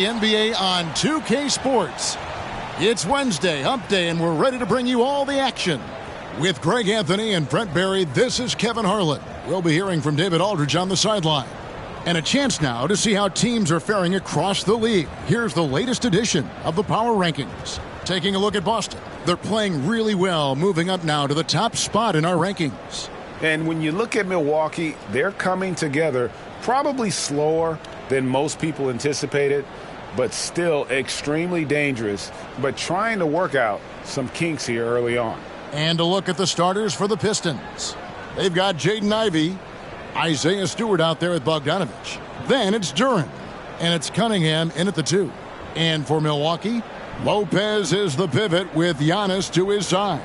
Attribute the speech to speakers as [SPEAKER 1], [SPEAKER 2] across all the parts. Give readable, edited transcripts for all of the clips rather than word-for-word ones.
[SPEAKER 1] NBA on 2K Sports. It's Wednesday, hump day, and we're ready to bring you all the action. With Greg Anthony and Brent Barry, this is Kevin Harlan. We'll be hearing from David Aldridge on the sideline. And a chance now to see how teams are faring across the league. Here's the latest edition of the Power Rankings. Taking a look at Boston. They're playing really well, moving up now to the top spot in our rankings.
[SPEAKER 2] And when you look at Milwaukee, they're coming together probably slower than most people anticipated, but still extremely dangerous, but trying to work out some kinks here early on.
[SPEAKER 1] And a look at the starters for the Pistons. They've got Jaden Ivey, Isaiah Stewart out there with Bogdanovich. Then it's Duran, and it's Cunningham in at the 2. And for Milwaukee, Lopez is the pivot with Giannis to his side.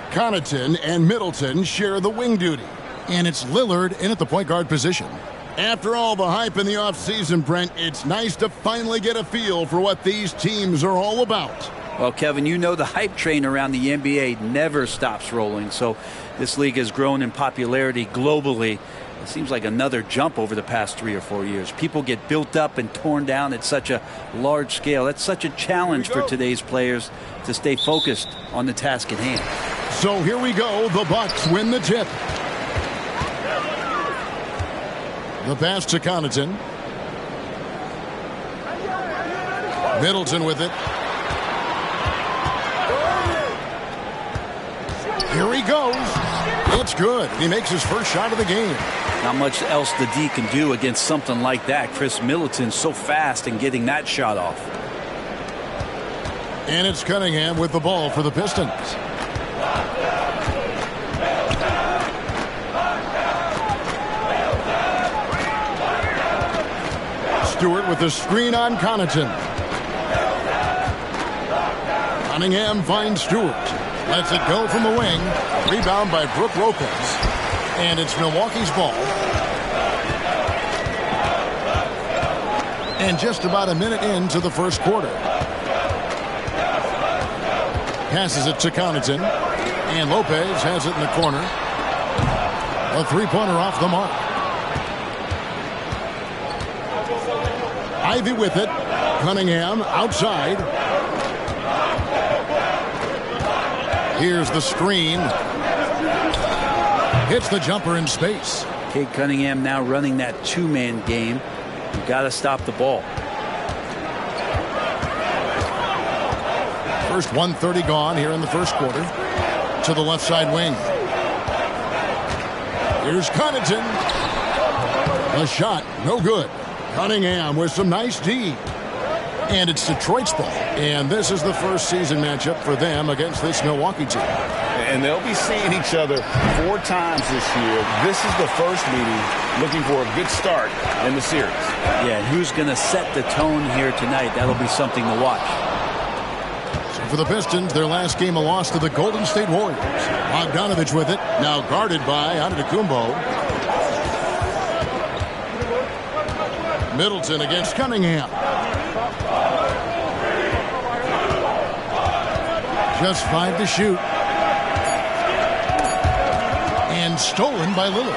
[SPEAKER 1] Connaughton and Middleton share the wing duty, and it's Lillard in at the point guard position. After all the hype in the offseason, Brent, it's nice to finally get a feel for what these teams are all about.
[SPEAKER 3] Well, Kevin, you know the hype train around the NBA never stops rolling, so this league has grown in popularity globally. It seems like another jump over the past 3 or 4 years. People get built up and torn down at such a large scale. That's such a challenge for today's players to stay focused on the task at hand.
[SPEAKER 1] So here we go. The Bucks win the tip. The pass to Connaughton. Middleton with it. Here he goes. It's good. He makes his first shot of the game.
[SPEAKER 3] Not much else the D can do against something like that. Chris Middleton's so fast in getting that shot off.
[SPEAKER 1] And it's Cunningham with the ball for the Pistons. Stewart with the screen on Connaughton. Cunningham finds Stewart. Lets it go from the wing. Rebound by Brook Lopez. And it's Milwaukee's ball. And just about a minute into the first quarter. Passes it to Connaughton. And Lopez has it in the corner. A three-pointer off the mark. Ivey with it. Cunningham outside. Here's the screen. Hits the jumper in space.
[SPEAKER 3] Cade Cunningham now running that two-man game. You've got to stop the ball.
[SPEAKER 1] First 1:30 gone here in the first quarter. To the left side wing. Here's Connaughton. A shot, no good. Cunningham with some nice D. And it's Detroit's ball. And this is the first season matchup for them against this Milwaukee team.
[SPEAKER 2] And they'll be seeing each other 4 times this year. This is the first meeting, looking for a good start in the series.
[SPEAKER 3] Yeah, who's going to set the tone here tonight? That'll be something to watch.
[SPEAKER 1] So for the Pistons, their last game a loss to the Golden State Warriors. Bogdanovich with it, now guarded by Antetokounmpo. Middleton against Cunningham. Just 5 to shoot. And stolen by Lillard.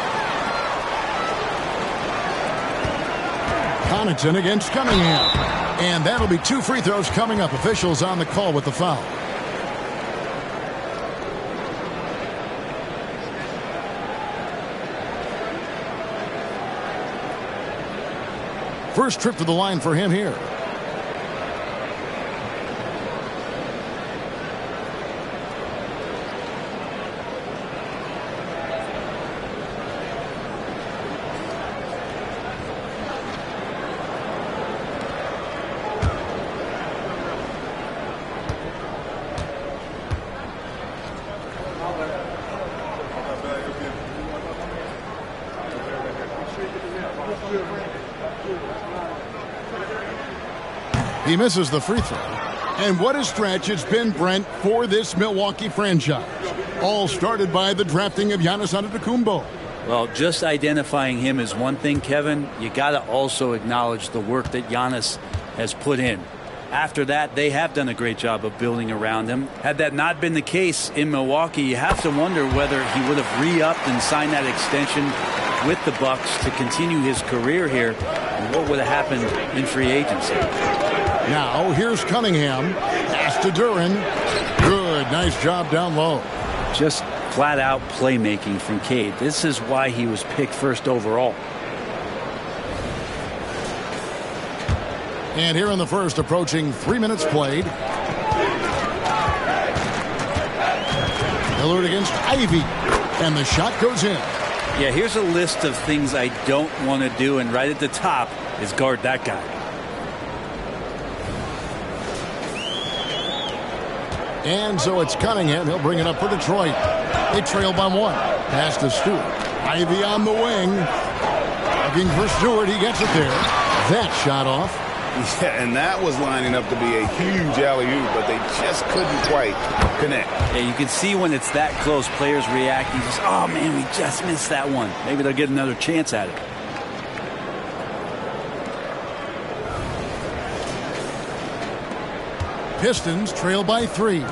[SPEAKER 1] Connaughton against Cunningham. And that'll be 2 free throws coming up. Officials on the call with the foul. First trip to the line for him here. He misses the free throw. And what a stretch it's been, Brent, for this Milwaukee franchise. All started by the drafting of Giannis Antetokounmpo.
[SPEAKER 3] Well, just identifying him is one thing, Kevin. You got to also acknowledge the work that Giannis has put in. After that, they have done a great job of building around him. Had that not been the case in Milwaukee, you have to wonder whether he would have re-upped and signed that extension with the Bucks to continue his career here. what would have happened in free agency.
[SPEAKER 1] Now here's Cunningham. Pass to Duren. Good. Nice job down low.
[SPEAKER 3] Just flat out playmaking from Cade. This is why he was picked first overall.
[SPEAKER 1] And here in the first, approaching 3 minutes played. Lillard against Ivy. And the shot goes in.
[SPEAKER 3] Yeah, here's a list of things I don't want to do, and right at the top is guard that guy.
[SPEAKER 1] And so it's Cunningham. He'll bring it up for Detroit. They trail by 1. Pass to Stewart. Ivy on the wing. Looking for Stewart. He gets it there. That shot off.
[SPEAKER 2] Yeah, and that was lining up to be a huge alley-oop, but they just couldn't quite connect.
[SPEAKER 3] Yeah, you can see when it's that close, players reacting. Just, oh, man, we just missed that one. Maybe they'll get another chance at it.
[SPEAKER 1] Pistons trail by 3.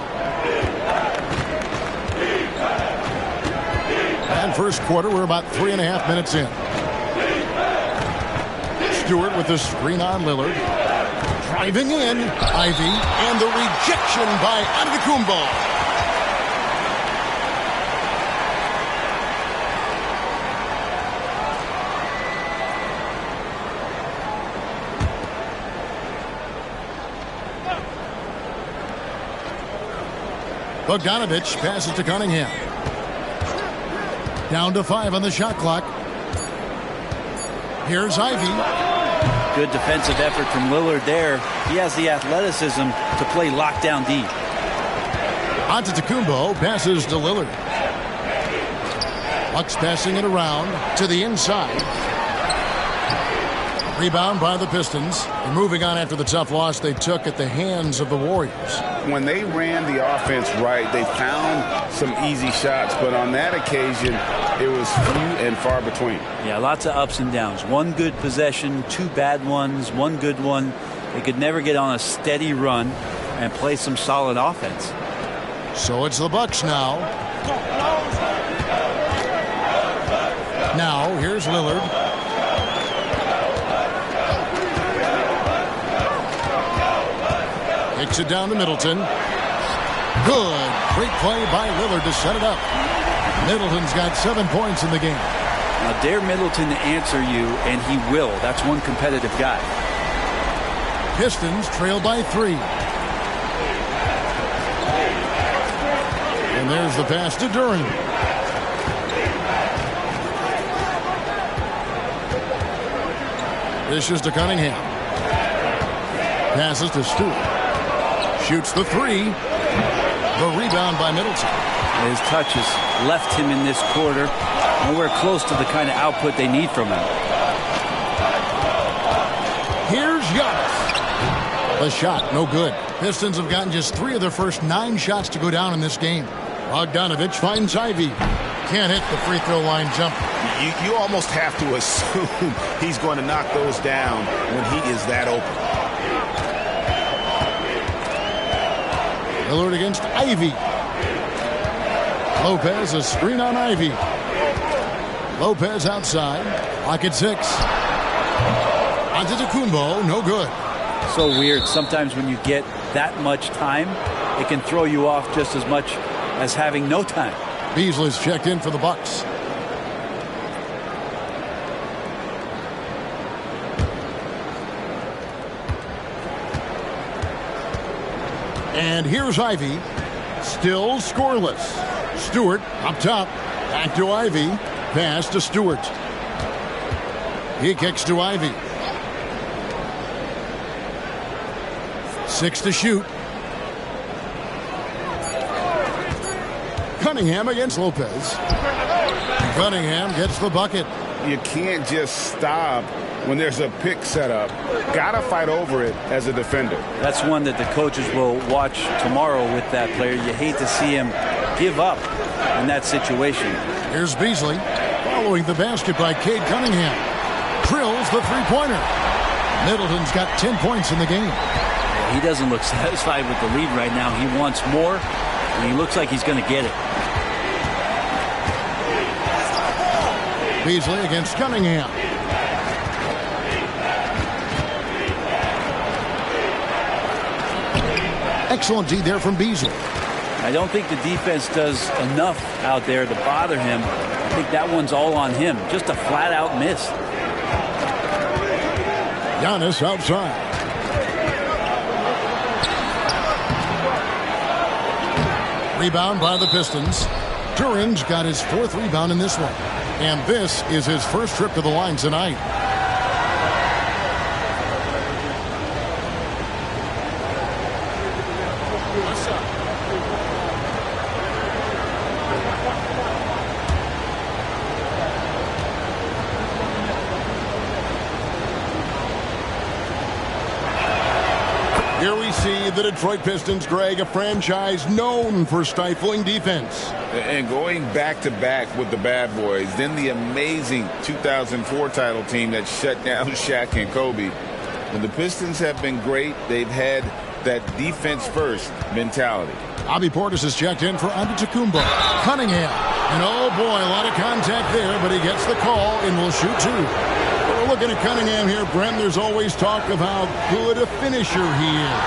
[SPEAKER 1] And first quarter, we're about 3.5 minutes in. Stewart with the screen on Lillard. Driving in, Ivy, and the rejection by Antetokounmpo. Bogdanovich passes to Cunningham. Down to 5 on the shot clock. Here's Ivy.
[SPEAKER 3] Good defensive effort from Lillard there. He has the athleticism to play lockdown D.
[SPEAKER 1] Antetokounmpo passes to Lillard. Bucks passing it around to the inside. Rebound by the Pistons. And moving on after the tough loss they took at the hands of the Warriors.
[SPEAKER 2] When they ran the offense right, they found some easy shots, but on that occasion, it was few and far between.
[SPEAKER 3] Yeah, lots of ups and downs. One good possession, 2 bad ones, 1 good one. They could never get on a steady run and play some solid offense.
[SPEAKER 1] So it's the Bucks now. Now, here's Lillard. Kicks it down to Middleton. Good. Great play by Lillard to set it up. Middleton's got 7 points in the game.
[SPEAKER 3] Now dare Middleton to answer you, and he will. That's one competitive guy.
[SPEAKER 1] Pistons trail by 3. And there's the pass to Duren. This is to Cunningham. Passes to Stewart. Shoots the 3. The rebound by Middleton.
[SPEAKER 3] His touch has left him in this quarter. Nowhere close to the kind of output they need from him.
[SPEAKER 1] Here's Giannis. The shot, no good. Pistons have gotten just 3 of their first 9 shots to go down in this game. Bogdanovich finds Ivy. Can't hit the free throw line jumper.
[SPEAKER 2] You almost have to assume he's going to knock those down when he is that open.
[SPEAKER 1] Lillard against Ivy. Lopez, a screen on Ivy. Lopez outside. Lock at 6. Antetokounmpo, no good.
[SPEAKER 3] So weird. Sometimes when you get that much time, it can throw you off just as much as having no time.
[SPEAKER 1] Beasley's checked in for the Bucks. And here's Ivy. Still scoreless. Stewart up top. Back to Ivy. Pass to Stewart. He kicks to Ivy. 6 to shoot. Cunningham against Lopez. Cunningham gets the bucket.
[SPEAKER 2] You can't just stop when there's a pick set up. Gotta fight over it as a defender.
[SPEAKER 3] That's one that the coaches will watch tomorrow with that player. You hate to see him give up in that situation.
[SPEAKER 1] Here's Beasley following the basket by Cade Cunningham. Drills the three-pointer. Middleton's got 10 points in the game.
[SPEAKER 3] He doesn't look satisfied with the lead right now. He wants more, and he looks like he's going to get it.
[SPEAKER 1] Beasley against Cunningham. Excellent D there from Beasley.
[SPEAKER 3] I don't think the defense does enough out there to bother him. I think that one's all on him. Just a flat-out miss.
[SPEAKER 1] Giannis outside. Rebound by the Pistons. Duran's got his 4th rebound in this one. And this is his first trip to the line tonight. Here we see the Detroit Pistons, Greg, a franchise known for stifling defense.
[SPEAKER 2] And going back-to-back with the bad boys, then the amazing 2004 title team that shut down Shaq and Kobe. When the Pistons have been great, they've had that defense-first mentality.
[SPEAKER 1] Bobby Portis is checked in for Antetokounmpo. Cunningham. And oh boy, a lot of contact there, but he gets the call and will shoot 2. We're looking at Cunningham here, Brent. There's always talk of how good a finisher he is.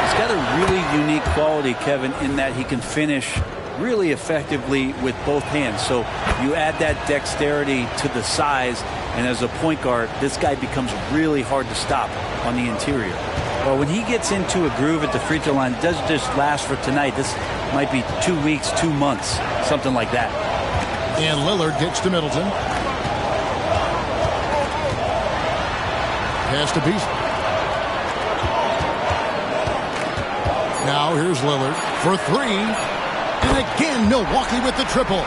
[SPEAKER 3] He's got a really unique quality, Kevin, in that he can finish really effectively with both hands. So you add that dexterity to the size, and as a point guard, this guy becomes really hard to stop on the interior. Well, when he gets into a groove at the free throw line, it doesn't just last for tonight. This might be 2 weeks, 2 months, something like that.
[SPEAKER 1] And Lillard gets to Middleton. Pass to Beasley. Now here's Lillard for 3. And again, Milwaukee with the triple.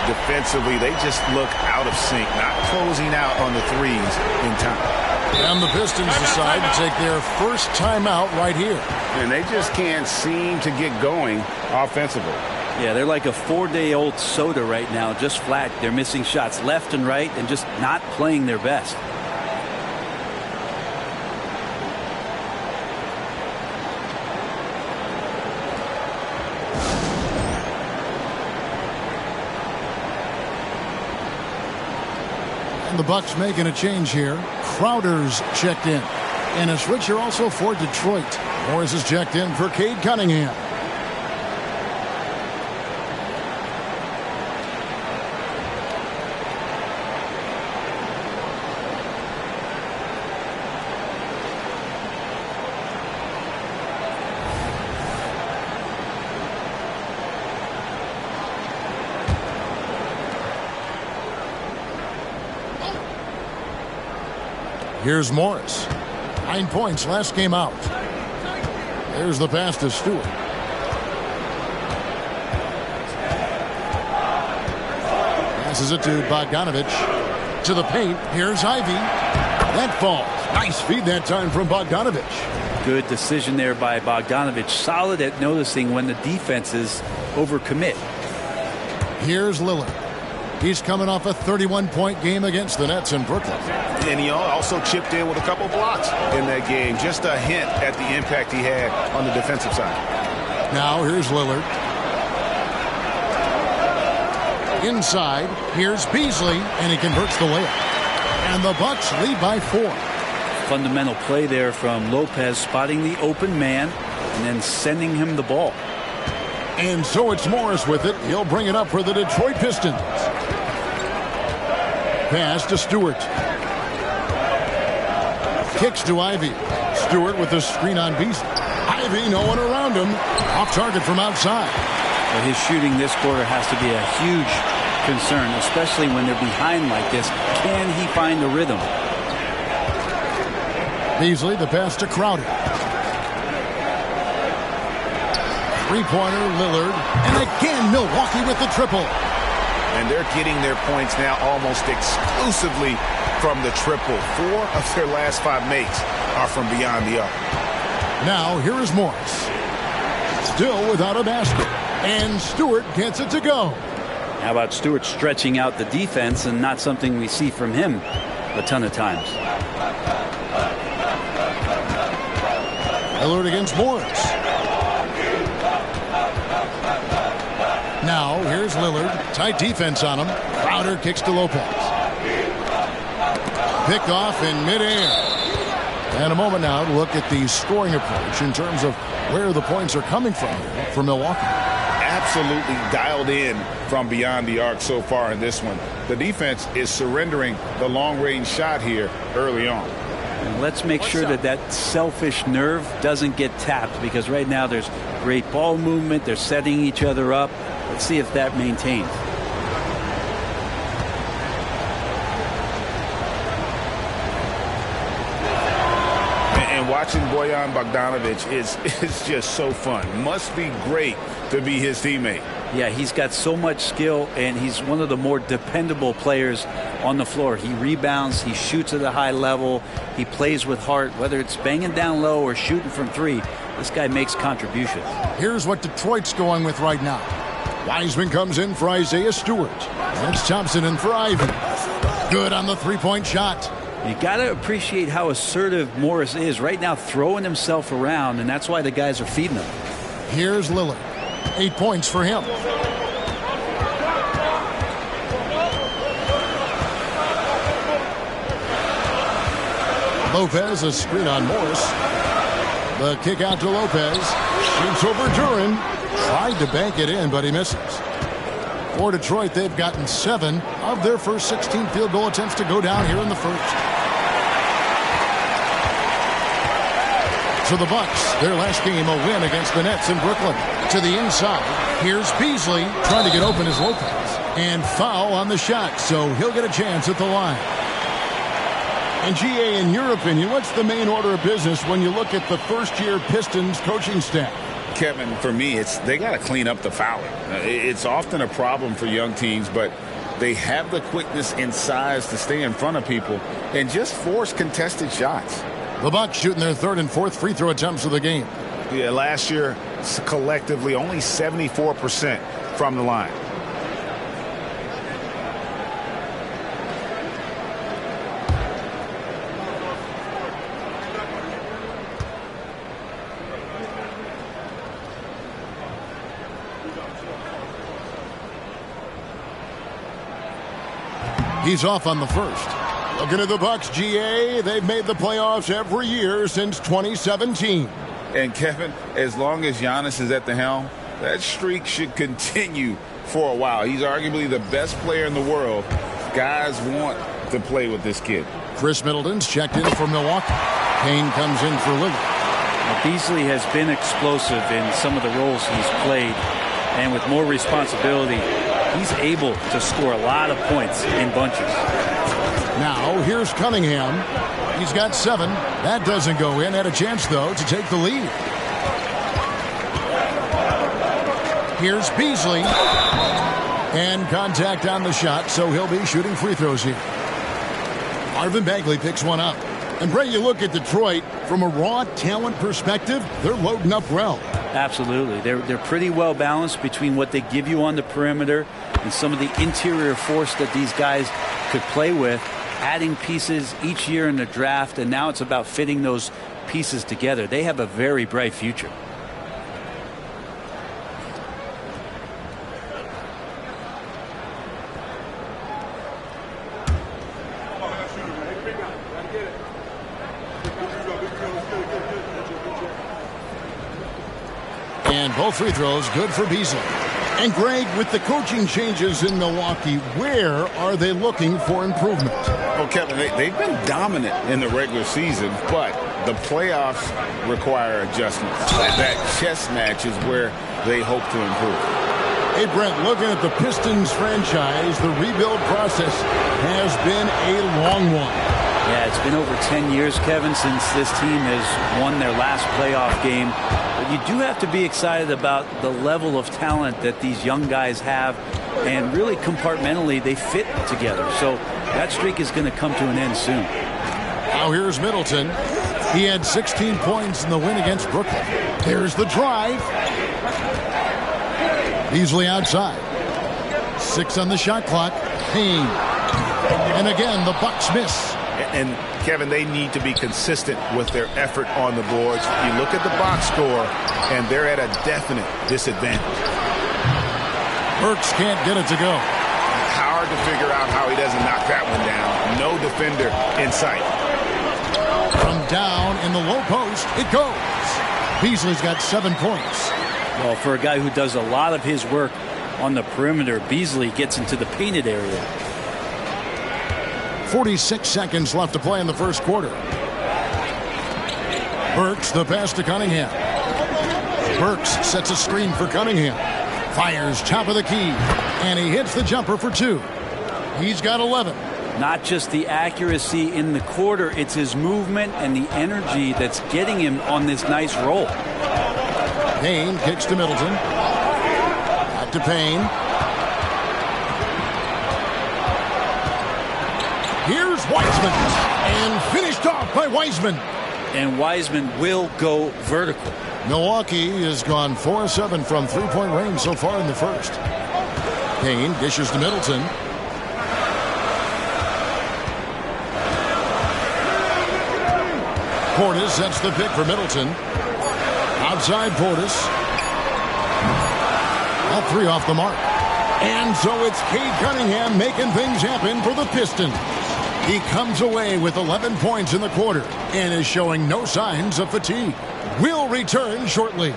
[SPEAKER 2] Defensively, they just look out of sync, not closing out on the threes in time.
[SPEAKER 1] And the Pistons decide to take their first timeout right here.
[SPEAKER 2] And they just can't seem to get going offensively.
[SPEAKER 3] Yeah, they're like a 4-day-old soda right now, just flat. They're missing shots left and right and just not playing their best.
[SPEAKER 1] And the Bucks making a change here. Crowder's checked in. And a switch here also for Detroit. Morris is checked in for Cade Cunningham. Here's Morris. 9 points last game out. There's the pass to Stewart. Passes it to Bogdanovich. To the paint. Here's Ivy. That falls. Nice feed that time from Bogdanovich.
[SPEAKER 3] Good decision there by Bogdanovich. Solid at noticing when the defenses overcommit.
[SPEAKER 1] Here's Lillard. He's coming off a 31-point game against the Nets in Brooklyn.
[SPEAKER 2] And he also chipped in with a couple blocks in that game. Just a hint at the impact he had on the defensive side.
[SPEAKER 1] Now here's Lillard. Inside, here's Beasley, and he converts the layup. And the Bucks lead by 4.
[SPEAKER 3] Fundamental play there from Lopez, spotting the open man and then sending him the ball.
[SPEAKER 1] And so it's Morris with it. He'll bring it up for the Detroit Pistons. Pass to Stewart. Kicks to Ivy. Stewart with the screen on Beasley. Ivy, no one around him. Off target from outside.
[SPEAKER 3] But his shooting this quarter has to be a huge concern, especially when they're behind like this. Can he find the rhythm?
[SPEAKER 1] Beasley, the pass to Crowder. Three-pointer, Lillard. And again, Milwaukee with the triple.
[SPEAKER 2] And they're getting their points now almost exclusively from the triple. 4 of their last 5 makes are from beyond the arc.
[SPEAKER 1] Now, here is Morris. Still without a basket. And Stewart gets it to go.
[SPEAKER 3] How about Stewart stretching out the defense, and not something we see from him a ton of times.
[SPEAKER 1] Lillard against Morris. Now, here's Lillard. Tight defense on him. Crowder kicks to Lopez. Picked off in midair. And a moment now to look at the scoring approach in terms of where the points are coming from here for Milwaukee.
[SPEAKER 2] Absolutely dialed in from beyond the arc so far in this one. The defense is surrendering the long-range shot here early on.
[SPEAKER 3] And let's make sure that that selfish nerve doesn't get tapped, because right now there's great ball movement. They're setting each other up. Let's see if that maintains.
[SPEAKER 2] Watching Bojan Bogdanovic is just so fun. Must be great to be his teammate.
[SPEAKER 3] Yeah, he's got so much skill, and he's one of the more dependable players on the floor. He rebounds, he shoots at a high level, he plays with heart, whether it's banging down low or shooting from three. This guy makes contributions.
[SPEAKER 1] Here's what Detroit's going with right now. Wiseman comes in for Isaiah Stewart. That's Thompson in for Ivy. Good on the three-point shot.
[SPEAKER 3] You got to appreciate how assertive Morris is right now, throwing himself around, and that's why the guys are feeding him.
[SPEAKER 1] Here's Lillard. 8 points for him. Lopez, a screen on Morris. The kick out to Lopez. Shoots over Duran. Tried to bank it in, but he misses. For Detroit, they've gotten 7 of their first 16 field goal attempts to go down here in the first. So the Bucks, their last game, a win against the Nets in Brooklyn. To the inside, here's Beasley trying to get open as Lopez. And foul on the shot, so he'll get a chance at the line. And GA, in your opinion, what's the main order of business when you look at the first-year Pistons coaching staff?
[SPEAKER 2] Kevin, for me, they got to clean up the fouling. It's often a problem for young teams, but they have the quickness and size to stay in front of people and just force contested shots.
[SPEAKER 1] The Bucks shooting their third and fourth free throw attempts of the game.
[SPEAKER 2] Yeah, last year, collectively, only 74% from the line.
[SPEAKER 1] He's off on the first. Looking at the Bucks, GA, they've made the playoffs every year since 2017.
[SPEAKER 2] And Kevin, as long as Giannis is at the helm, that streak should continue for a while. He's arguably the best player in the world. Guys want to play with this kid.
[SPEAKER 1] Chris Middleton's checked in for Milwaukee. Kane comes in for Lillard.
[SPEAKER 3] Now, Beasley has been explosive in some of the roles he's played, and with more responsibility, he's able to score a lot of points in bunches.
[SPEAKER 1] Now, here's Cunningham. He's got 7. That doesn't go in. Had a chance, though, to take the lead. Here's Beasley. And contact on the shot, so he'll be shooting free throws here. Marvin Bagley picks one up. And, Bray, you look at Detroit, from a raw talent perspective, they're loading up well.
[SPEAKER 3] Absolutely. They're pretty well balanced between what they give you on the perimeter and some of the interior force that these guys could play with, adding pieces each year in the draft, and now it's about fitting those pieces together. They have a very bright future.
[SPEAKER 1] And both free throws good for Beasley. And Greg, with the coaching changes in Milwaukee, where are they looking for improvement?
[SPEAKER 2] Well, Kevin, they've been dominant in the regular season, but the playoffs require adjustments. That chess match is where they hope to improve.
[SPEAKER 1] Hey, Brent, looking at the Pistons franchise, the rebuild process has been a long one.
[SPEAKER 3] Yeah, it's been over 10 years, Kevin, since this team has won their last playoff game. But you do have to be excited about the level of talent that these young guys have, and really compartmentally they fit together. So that streak is going to come to an end soon.
[SPEAKER 1] Now here's Middleton. He had 16 points in the win against Brooklyn. Here's the drive. Beasley outside. 6 on the shot clock. Kane. And again, the Bucks miss.
[SPEAKER 2] And, Kevin, they need to be consistent with their effort on the boards. You look at the box score, and they're at a definite disadvantage.
[SPEAKER 1] Burks can't get it to go.
[SPEAKER 2] Hard to figure out how he doesn't knock that one down. No defender in sight.
[SPEAKER 1] From down in the low post, it goes. Beasley's got 7 points.
[SPEAKER 3] Well, for a guy who does a lot of his work on the perimeter, Beasley gets into the painted area.
[SPEAKER 1] 46 seconds left to play in the first quarter. Burks, the pass to Cunningham. Burks sets a screen for Cunningham. Fires top of the key. And he hits the jumper for 2. He's got 11.
[SPEAKER 3] Not just the accuracy in the quarter, it's his movement and the energy that's getting him on this nice roll.
[SPEAKER 1] Payne kicks to Middleton. Back to Payne. Here's Wiseman. And finished off by Wiseman.
[SPEAKER 3] And Wiseman will go vertical.
[SPEAKER 1] Milwaukee has gone 4-7 from three-point range so far in the first. Payne dishes to Middleton. Portis sets the pick for Middleton. Outside Portis. All 3 off the mark. And so it's Cade Cunningham making things happen for the Pistons. He comes away with 11 points in the quarter and is showing no signs of fatigue. We'll return shortly.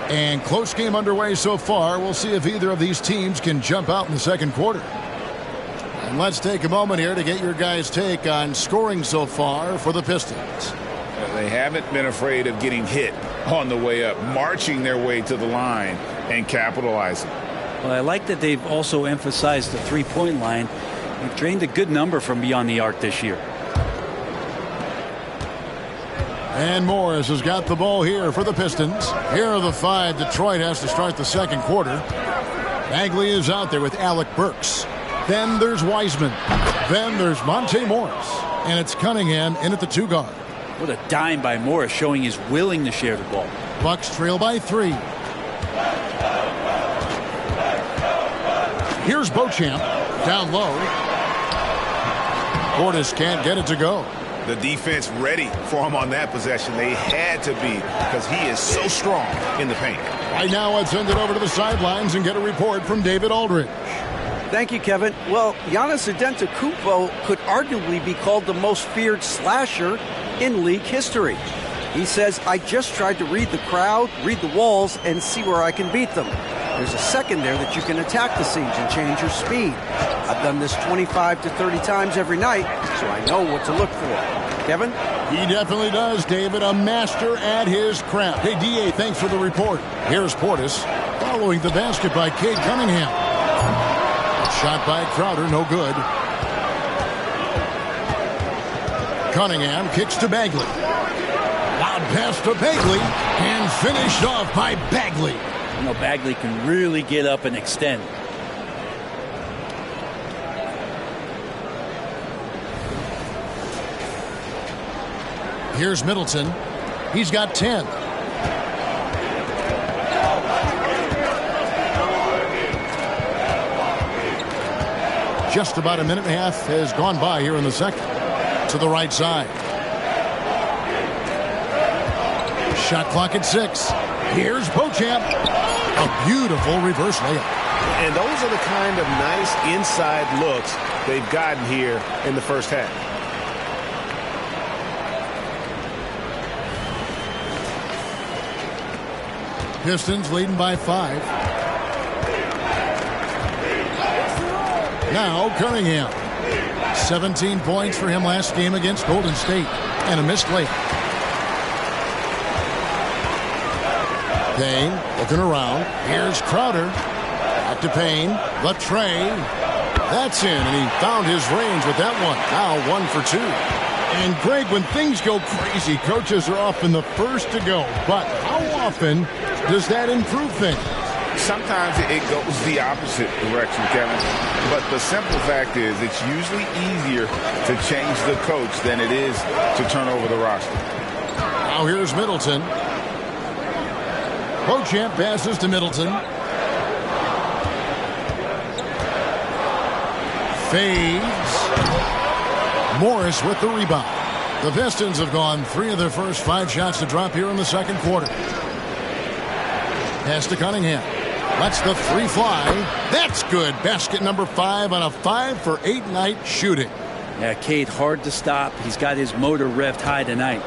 [SPEAKER 1] And close game underway so far. We'll see if either of these teams can jump out in the second quarter. And let's take a moment here to get your guys' take on scoring so far for the Pistons.
[SPEAKER 2] They haven't been afraid of getting hit on the way up, marching their way to the line and capitalizing.
[SPEAKER 3] Well, I like that they've also emphasized the three-point line. They've drained a good number from beyond the arc this year.
[SPEAKER 1] And Morris has got the ball here for the Pistons. Here are the 5 Detroit has to start the second quarter. Bagley is out there with Alec Burks. Then there's Wiseman. Then there's Monte Morris. And it's Cunningham in at the 2 guard.
[SPEAKER 3] What a dime by Morris, showing he's willing to share the ball.
[SPEAKER 1] Bucks trail by 3. Here's Beauchamp. Down low. Portis can't get it to go.
[SPEAKER 2] The defense ready for him on that possession. They had to be, because he is so strong in the paint.
[SPEAKER 1] Right now, let's send it over to the sidelines and get a report from David Aldridge.
[SPEAKER 4] Thank you, Kevin. Well, Giannis Antetokounmpo could arguably be called the most feared slasher in league history. He says, I just tried to read the crowd, read the walls, and see where I can beat them. There's a second there that you can attack the seams and change your speed. I've done this 25 to 30 times every night, so I know what to look for. Kevin?
[SPEAKER 1] He definitely does, David. A master at his craft. Hey, D.A., thanks for the report. Here's Portis following the basket by Cade Cunningham. Shot by Crowder, no good. Cunningham kicks to Bagley. Loud pass to Bagley and finished off by Bagley.
[SPEAKER 3] You know, Bagley can really get up and extend.
[SPEAKER 1] Here's Middleton. He's got 10. Just about a minute and a half has gone by here in the second. To the right side. Shot clock at 6. Here's Beauchamp. A beautiful reverse layup.
[SPEAKER 2] And those are the kind of nice inside looks they've gotten here in the first half.
[SPEAKER 1] Pistons leading by 5. Now Cunningham. 17 points for him last game against Golden State. And a missed layup. Payne looking around. Here's Crowder. Back to Payne. The tray. That's in, and he found his range with that one. Now 1 for 2. And Greg, when things go crazy, coaches are often the first to go. But how often does that improve things?
[SPEAKER 2] Sometimes it goes the opposite direction, Kevin. But the simple fact is it's usually easier to change the coach than it is to turn over the roster.
[SPEAKER 1] Now here's Middleton. Beauchamp passes to Middleton. Fades. Morris with the rebound. The Pistons have gone 3 of their first 5 shots to drop here in the second quarter. Pass to Cunningham. Lets the 3 fly. That's good. Basket number 5 on a 5 for 8 night shooting.
[SPEAKER 3] Yeah, Cade, hard to stop. He's got his motor revved high tonight.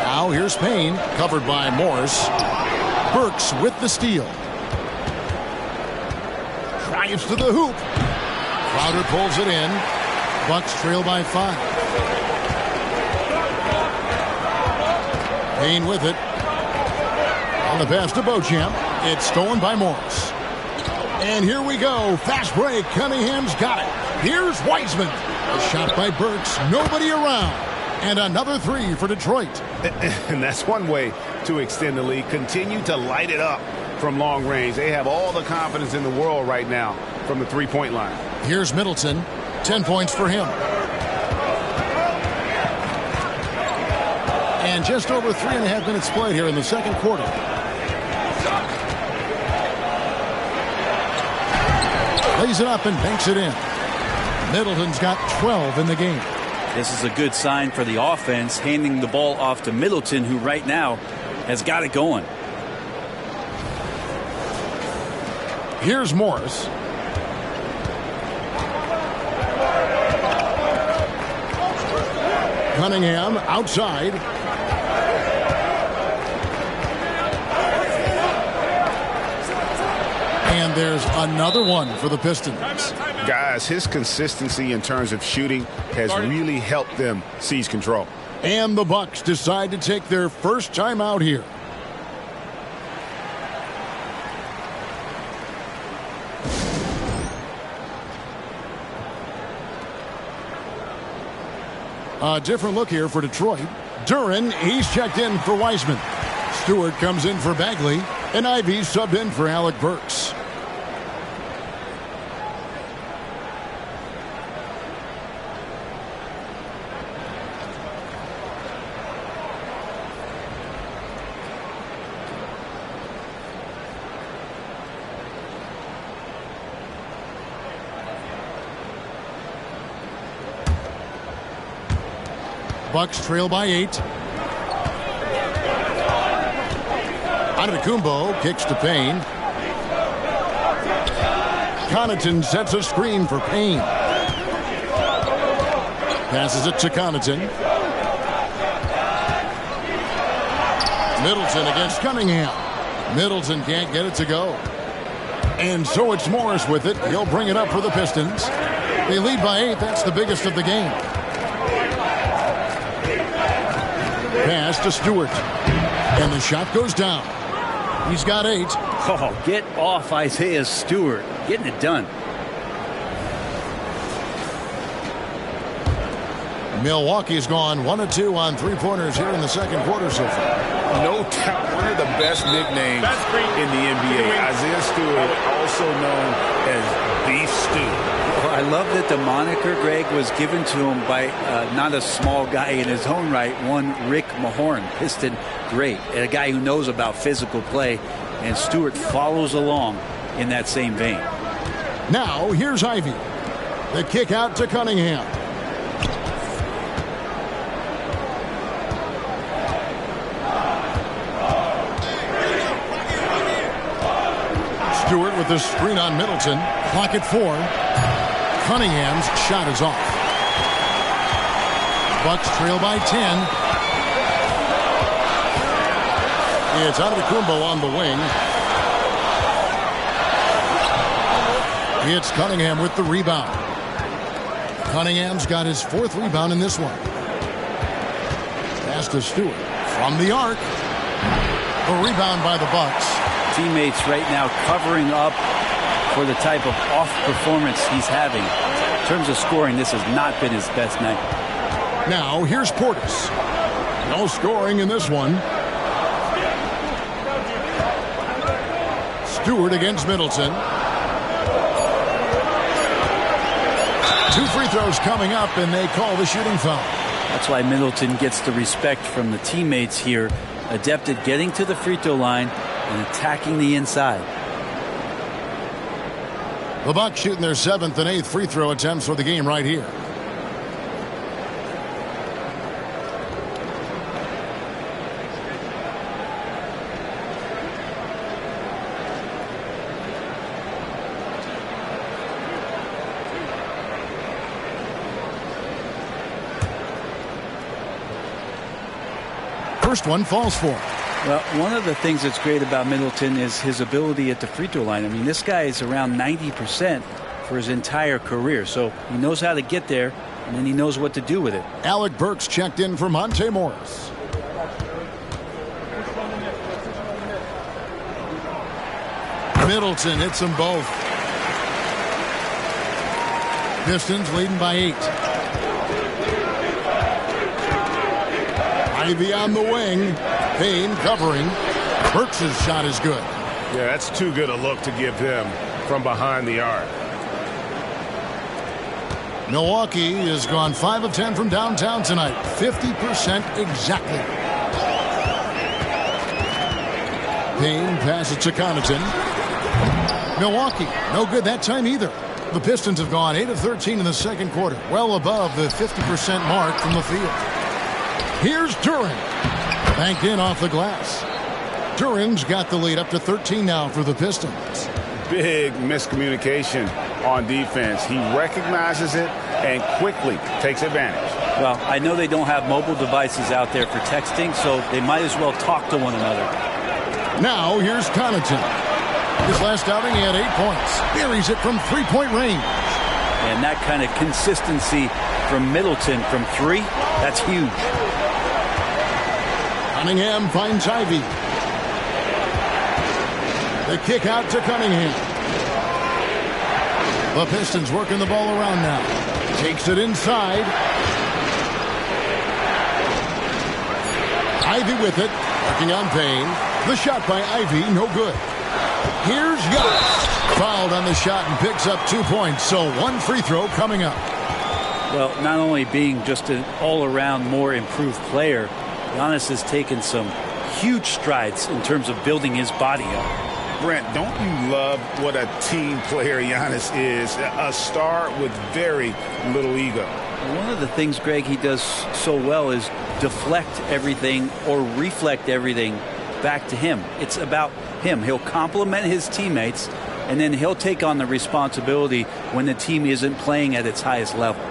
[SPEAKER 1] Now here's Payne, covered by Morris. Burks with the steal. Drives to the hoop. Crowder pulls it in. Bucks trail by 5. Payne with it. On the pass to Beauchamp. It's stolen by Morris. And here we go. Fast break. Cunningham's got it. Here's Wiseman. A shot by Burks. Nobody around. And another 3 for Detroit.
[SPEAKER 2] And that's one way to extend the lead. Continue to light it up from long range. They have all the confidence in the world right now from the 3-point line.
[SPEAKER 1] Here's Middleton. 10 points for him. And just over 3.5 minutes played here in the second quarter. Lays it up and banks it in. Middleton's got 12 in the game.
[SPEAKER 3] This is a good sign for the offense, handing the ball off to Middleton, who right now has got it going.
[SPEAKER 1] Here's Morris. Cunningham outside. And there's another one for the Pistons.
[SPEAKER 2] Guys, his consistency in terms of shooting has really helped them seize control.
[SPEAKER 1] And the Bucks decide to take their first time out here. A different look here for Detroit. Duren, he's checked in for Wiseman. Stewart comes in for Bagley. And Ivey subbed in for Alec Burks. Bucks trail by 8. Antetokounmpo kicks to Payne. Connaughton sets a screen for Payne. Passes it to Connaughton. Middleton against Cunningham. Middleton can't get it to go. And so it's Morris with it. He'll bring it up for the Pistons. They lead by 8. That's the biggest of the game. Pass to Stewart. And the shot goes down. He's got 8.
[SPEAKER 3] Oh, get off Isaiah Stewart. Getting it done.
[SPEAKER 1] Milwaukee's gone 1 of 2 on 3-pointers here in the second quarter so far.
[SPEAKER 2] No doubt one of the best nicknames in the NBA. Isaiah Stewart, also known as Beef Stew.
[SPEAKER 3] Well, I love that the moniker, Greg, was given to him by not a small guy in his own right, one Rick Mahorn, Piston great, and a guy who knows about physical play, and Stewart follows along in that same vein.
[SPEAKER 1] Now, here's Ivey. The kick out to Cunningham. Stewart with the screen on Middleton. Clock at 4. Cunningham's shot is off. Bucks trail by 10. It's Antetokounmpo on the wing. It's Cunningham with the rebound. Cunningham's got his 4th rebound in this one. Pass to Stewart from the arc. A rebound by the Bucks.
[SPEAKER 3] Teammates right now covering up for the type of off performance he's having. In terms of scoring, this has not been his best night.
[SPEAKER 1] Now here's Portis. No scoring in this one. Stewart against Middleton. 2 free throws coming up, and they call the shooting foul.
[SPEAKER 3] That's why Middleton gets the respect from the teammates here. Adept at getting to the free throw line and attacking the inside.
[SPEAKER 1] The Bucks shooting their 7th and 8th free throw attempts for the game right here. First one falls for.
[SPEAKER 3] Well, one of the things that's great about Middleton is his ability at the free throw line. I mean, this guy is around 90% for his entire career. So he knows how to get there, and then he knows what to do with it.
[SPEAKER 1] Alec Burks checked in for Monte Morris. Middleton hits them both. Pistons leading by 8. Ivy on the wing. Payne covering. Burks' shot is good.
[SPEAKER 2] Yeah, that's too good a look to give them from behind the arc.
[SPEAKER 1] Milwaukee has gone 5 of 10 from downtown tonight. 50% exactly. Payne passes to Connaughton. Milwaukee, no good that time either. The Pistons have gone 8 of 13 in the second quarter. Well above the 50% mark from the field. Here's Duren. Banked in off the glass. Duren's got the lead up to 13 now for the Pistons.
[SPEAKER 2] Big miscommunication on defense. He recognizes it and quickly takes advantage.
[SPEAKER 3] Well, I know they don't have mobile devices out there for texting, so they might as well talk to one another.
[SPEAKER 1] Now here's Connaughton. His last outing he had 8 points. Buries it from 3-point range.
[SPEAKER 3] And that kind of consistency from Middleton from 3, that's huge.
[SPEAKER 1] Cunningham finds Ivy. The kick out to Cunningham. The Pistons working the ball around now. Takes it inside. Ivy with it. Working on Payne. The shot by Ivy, no good. Here's Giannis. Fouled on the shot and picks up 2 points. So 1 free throw coming up.
[SPEAKER 3] Well, not only being just an all-around more improved player, Giannis has taken some huge strides in terms of building his body up.
[SPEAKER 2] Brent, don't you love what a team player Giannis is? A star with very little ego.
[SPEAKER 3] One of the things, Greg, he does so well is deflect everything or reflect everything back to him. It's about him. He'll compliment his teammates, and then he'll take on the responsibility when the team isn't playing at its highest level.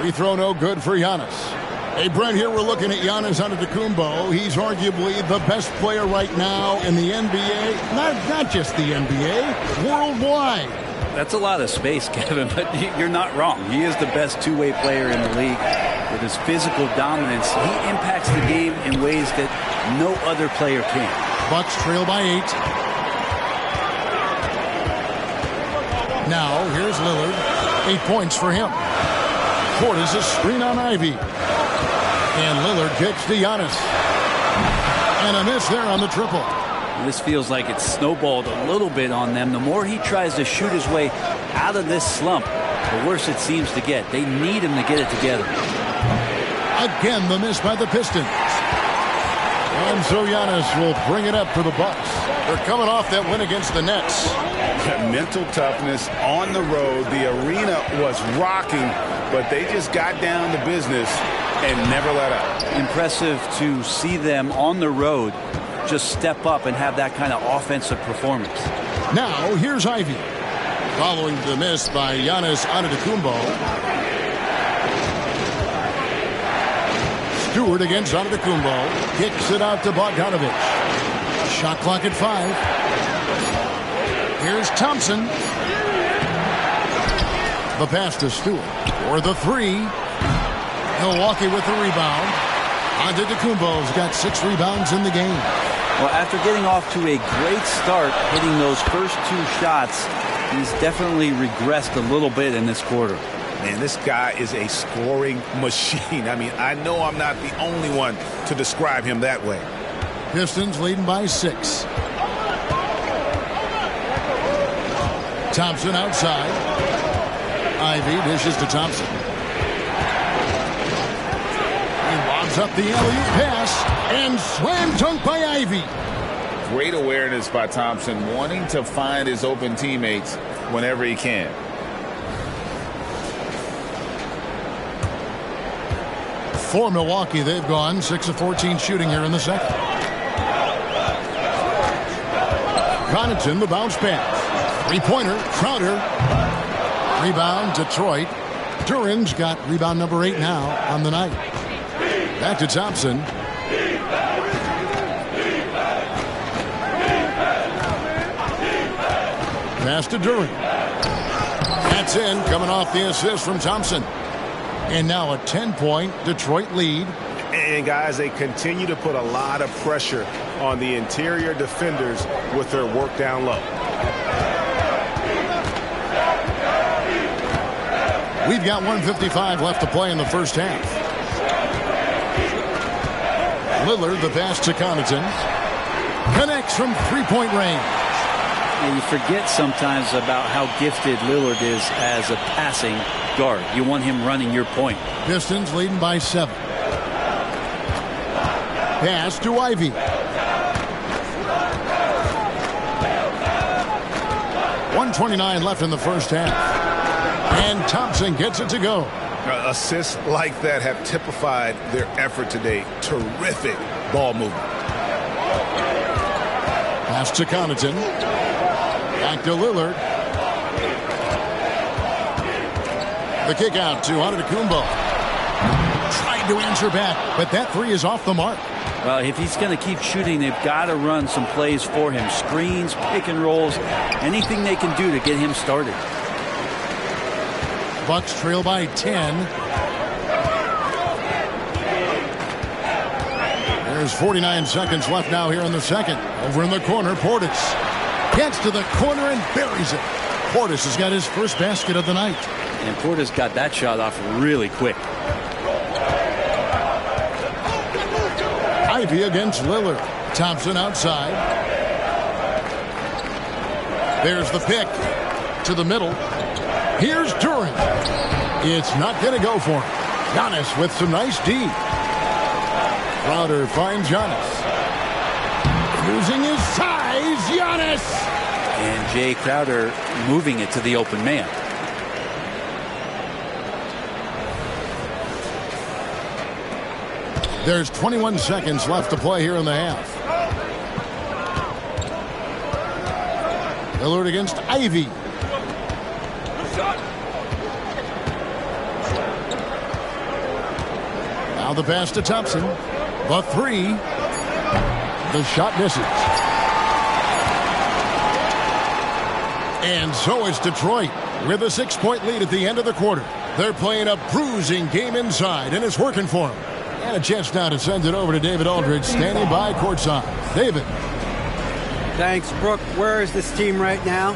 [SPEAKER 1] Free throw no good for Giannis. Hey, Brent, here we're looking at Giannis Antetokounmpo. He's arguably the best player right now in the NBA. Not just the NBA, worldwide.
[SPEAKER 3] That's a lot of space, Kevin, but you're not wrong. He is the best two-way player in the league. With his physical dominance, he impacts the game in ways that no other player can. Bucks trail by 8. Now, here's Lillard. 8 points for him. Portis a screen on Ivy. And Lillard kicks to Giannis. And a miss there on the triple. This feels like it's snowballed a little bit on them. The more he tries to shoot his way out of this slump, the worse it seems to get. They need him to get it together.
[SPEAKER 1] Again, the miss by the Pistons. And so Giannis will bring it up for the Bucks. They're coming off that win against the Nets.
[SPEAKER 2] Mental toughness on the road. The arena was rocking, but they just got down to business and never let up.
[SPEAKER 3] Impressive to see them on the road just step up and have that kind of offensive performance.
[SPEAKER 1] Now, here's Ivy. Following the miss by Giannis Antetokounmpo. Stewart against Antetokounmpo. Kicks it out to Bogdanovic. Shot clock at 5. Here's Thompson. The pass to Stewart for the 3. Milwaukee with the rebound. Antetokounmpo's got 6 rebounds in the game.
[SPEAKER 3] Well, after getting off to a great start, hitting those first 2 shots, He's definitely regressed a little bit in this quarter.
[SPEAKER 2] Man, this guy is a scoring machine. I mean, I know I'm not the only one to describe him that way.
[SPEAKER 1] Pistons leading by 6. Thompson outside. Ivy dishes to Thompson. He lobs up the alley-oop pass and slam dunk by Ivy.
[SPEAKER 5] Great awareness by Thompson, wanting to find his open teammates whenever he can.
[SPEAKER 1] For Milwaukee, they've gone 6 of 14 shooting here in the second. Connaughton, the bounce pass. Three-pointer, Crowder. Rebound, Detroit. Duran's got rebound number 8 now on the night. Back to Thompson. Pass to Duran. That's in, coming off the assist from Thompson. And now a 10-point Detroit lead.
[SPEAKER 2] And, guys, they continue to put a lot of pressure on the interior defenders with their work down low.
[SPEAKER 1] We've got 1:55 left to play in the first half. Lillard, the pass to Connaughton. Connects from three-point range.
[SPEAKER 3] And you forget sometimes about how gifted Lillard is as a passing guard. You want him running your point.
[SPEAKER 1] Pistons leading by 7. Pass to Ivy. 1:29 left in the first half. And Thompson gets it to go.
[SPEAKER 2] Assists like that have typified their effort today. Terrific ball movement.
[SPEAKER 1] Pass to Connaughton. Back to Lillard. The kick out to Antetokounmpo. Tried to answer back, but that three is off the mark.
[SPEAKER 3] Well, if he's going to keep shooting, they've got to run some plays for him. Screens, pick and rolls, anything they can do to get him started.
[SPEAKER 1] Bucks trail by 10. There's 49 seconds left now here in the second. Over in the corner, Portis gets to the corner and buries it. Portis has got his first basket of the night.
[SPEAKER 3] And Portis got that shot off really quick.
[SPEAKER 1] Ivy against Lillard. Thompson outside. There's the pick to the middle. Here's Duran. It's not going to go for him. Giannis with some nice D. Crowder finds Giannis. Using his size, Giannis.
[SPEAKER 3] And Jay Crowder moving it to the open man.
[SPEAKER 1] There's 21 seconds left to play here in the half. Lillard against Ivy. Now the pass to Thompson. The three. The shot misses. And so is Detroit with a 6-point lead at the end of the quarter. They're playing a bruising game inside, and it's working for them. And a chance now to send it over to David Aldridge, standing by courtside. David.
[SPEAKER 4] Thanks, Brooke. Where is this team right now?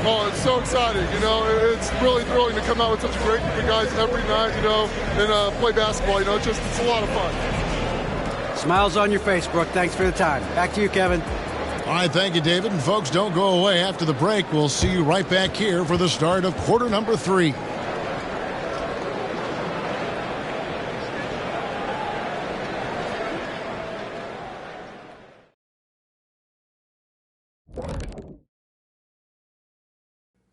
[SPEAKER 6] Oh, it's so exciting. You know, it's really thrilling to come out with such a great group of guys every night, you know, and play basketball. You know, it's a lot of fun.
[SPEAKER 4] Smiles on your face, Brooke. Thanks for the time. Back to you, Kevin.
[SPEAKER 1] All right, thank you, David. And folks, don't go away after the break. We'll see you right back here for the start of quarter number 3.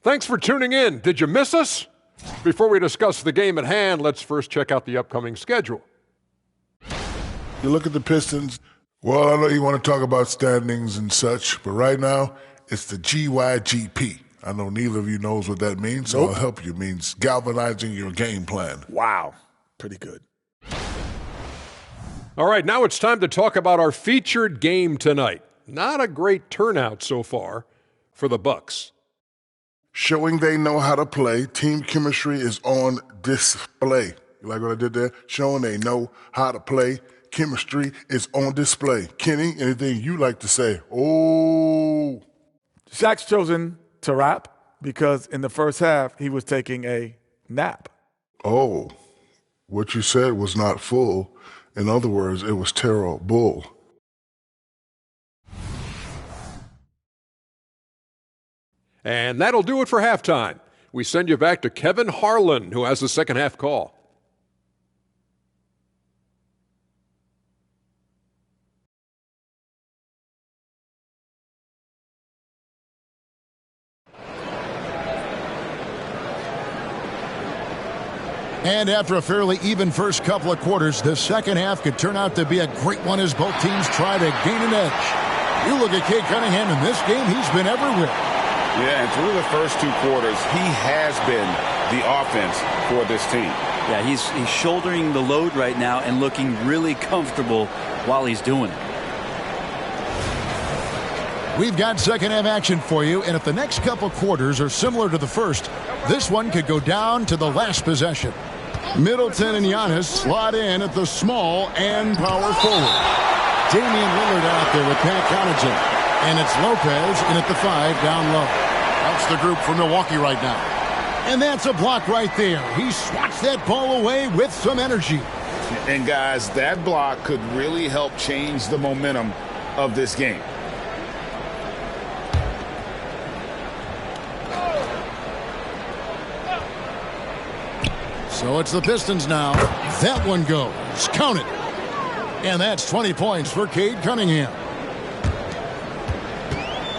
[SPEAKER 7] Thanks for tuning in. Did you miss us? Before we discuss the game at hand, let's first check out the upcoming schedule.
[SPEAKER 8] You look at the Pistons. Well, I know you want to talk about standings and such, but right now, it's the GYGP. I know neither of you knows what that means, so I'll help you. It means galvanizing your game plan.
[SPEAKER 2] Wow. Pretty good.
[SPEAKER 7] All right, now it's time to talk about our featured game tonight. Not a great turnout so far for the Bucks.
[SPEAKER 8] Showing they know how to play, team chemistry is on display. You like what I did there? Showing they know how to play, chemistry is on display. Kenny, anything you like to say? Oh.
[SPEAKER 9] Zach's chosen to rap because in the first half, he was taking a nap.
[SPEAKER 8] Oh, what you said was not full. In other words, it was terrible.
[SPEAKER 7] And that'll do it for halftime. We send you back to Kevin Harlan, who has the second half call.
[SPEAKER 1] And after a fairly even first couple of quarters, the second half could turn out to be a great one as both teams try to gain an edge. You look at Cade Cunningham in this game, he's been everywhere.
[SPEAKER 2] Yeah, and through the first 2 quarters, he has been the offense for this team.
[SPEAKER 3] Yeah, he's shouldering the load right now and looking really comfortable while he's doing it.
[SPEAKER 1] We've got second half action for you, and if the next couple quarters are similar to the first, this one could go down to the last possession. Middleton and Giannis slot in at the small and power forward. Damian Lillard out there with Pat Connaughton, and it's Lopez in at the 5 down low. That's the group for Milwaukee right now. And that's a block right there. He swats that ball away with some energy.
[SPEAKER 2] And guys, that block could really help change the momentum of this game.
[SPEAKER 1] So it's the Pistons now. That one goes. Count it. And that's 20 points for Cade Cunningham.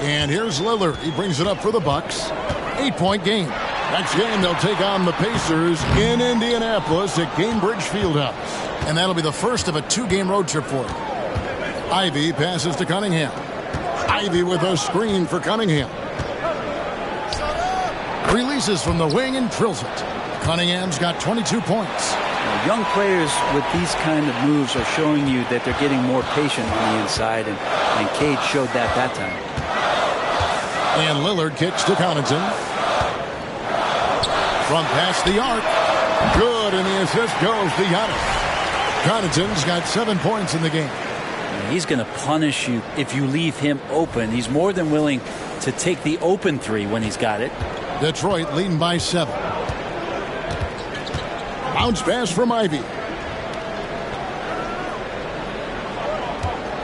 [SPEAKER 1] And here's Lillard. He brings it up for the Bucks. 8-point game. Next game, they'll take on the Pacers in Indianapolis at Gainbridge Fieldhouse. And that'll be the first of a 2-game road trip for him. Ivy passes to Cunningham. Ivy with a screen for Cunningham. Releases from the wing and drills it. Cunningham's got 22 points.
[SPEAKER 3] Young players with these kind of moves are showing you that they're getting more patient on the inside, and Cade showed that time.
[SPEAKER 1] And Lillard kicks to Connaughton. From past the arc. Good, and the assist goes to Giannis. Connaughton's got 7 points in the game.
[SPEAKER 3] He's going to punish you if you leave him open. He's more than willing to take the open 3 when he's got it.
[SPEAKER 1] Detroit leading by 7. Bounce pass from Ivy.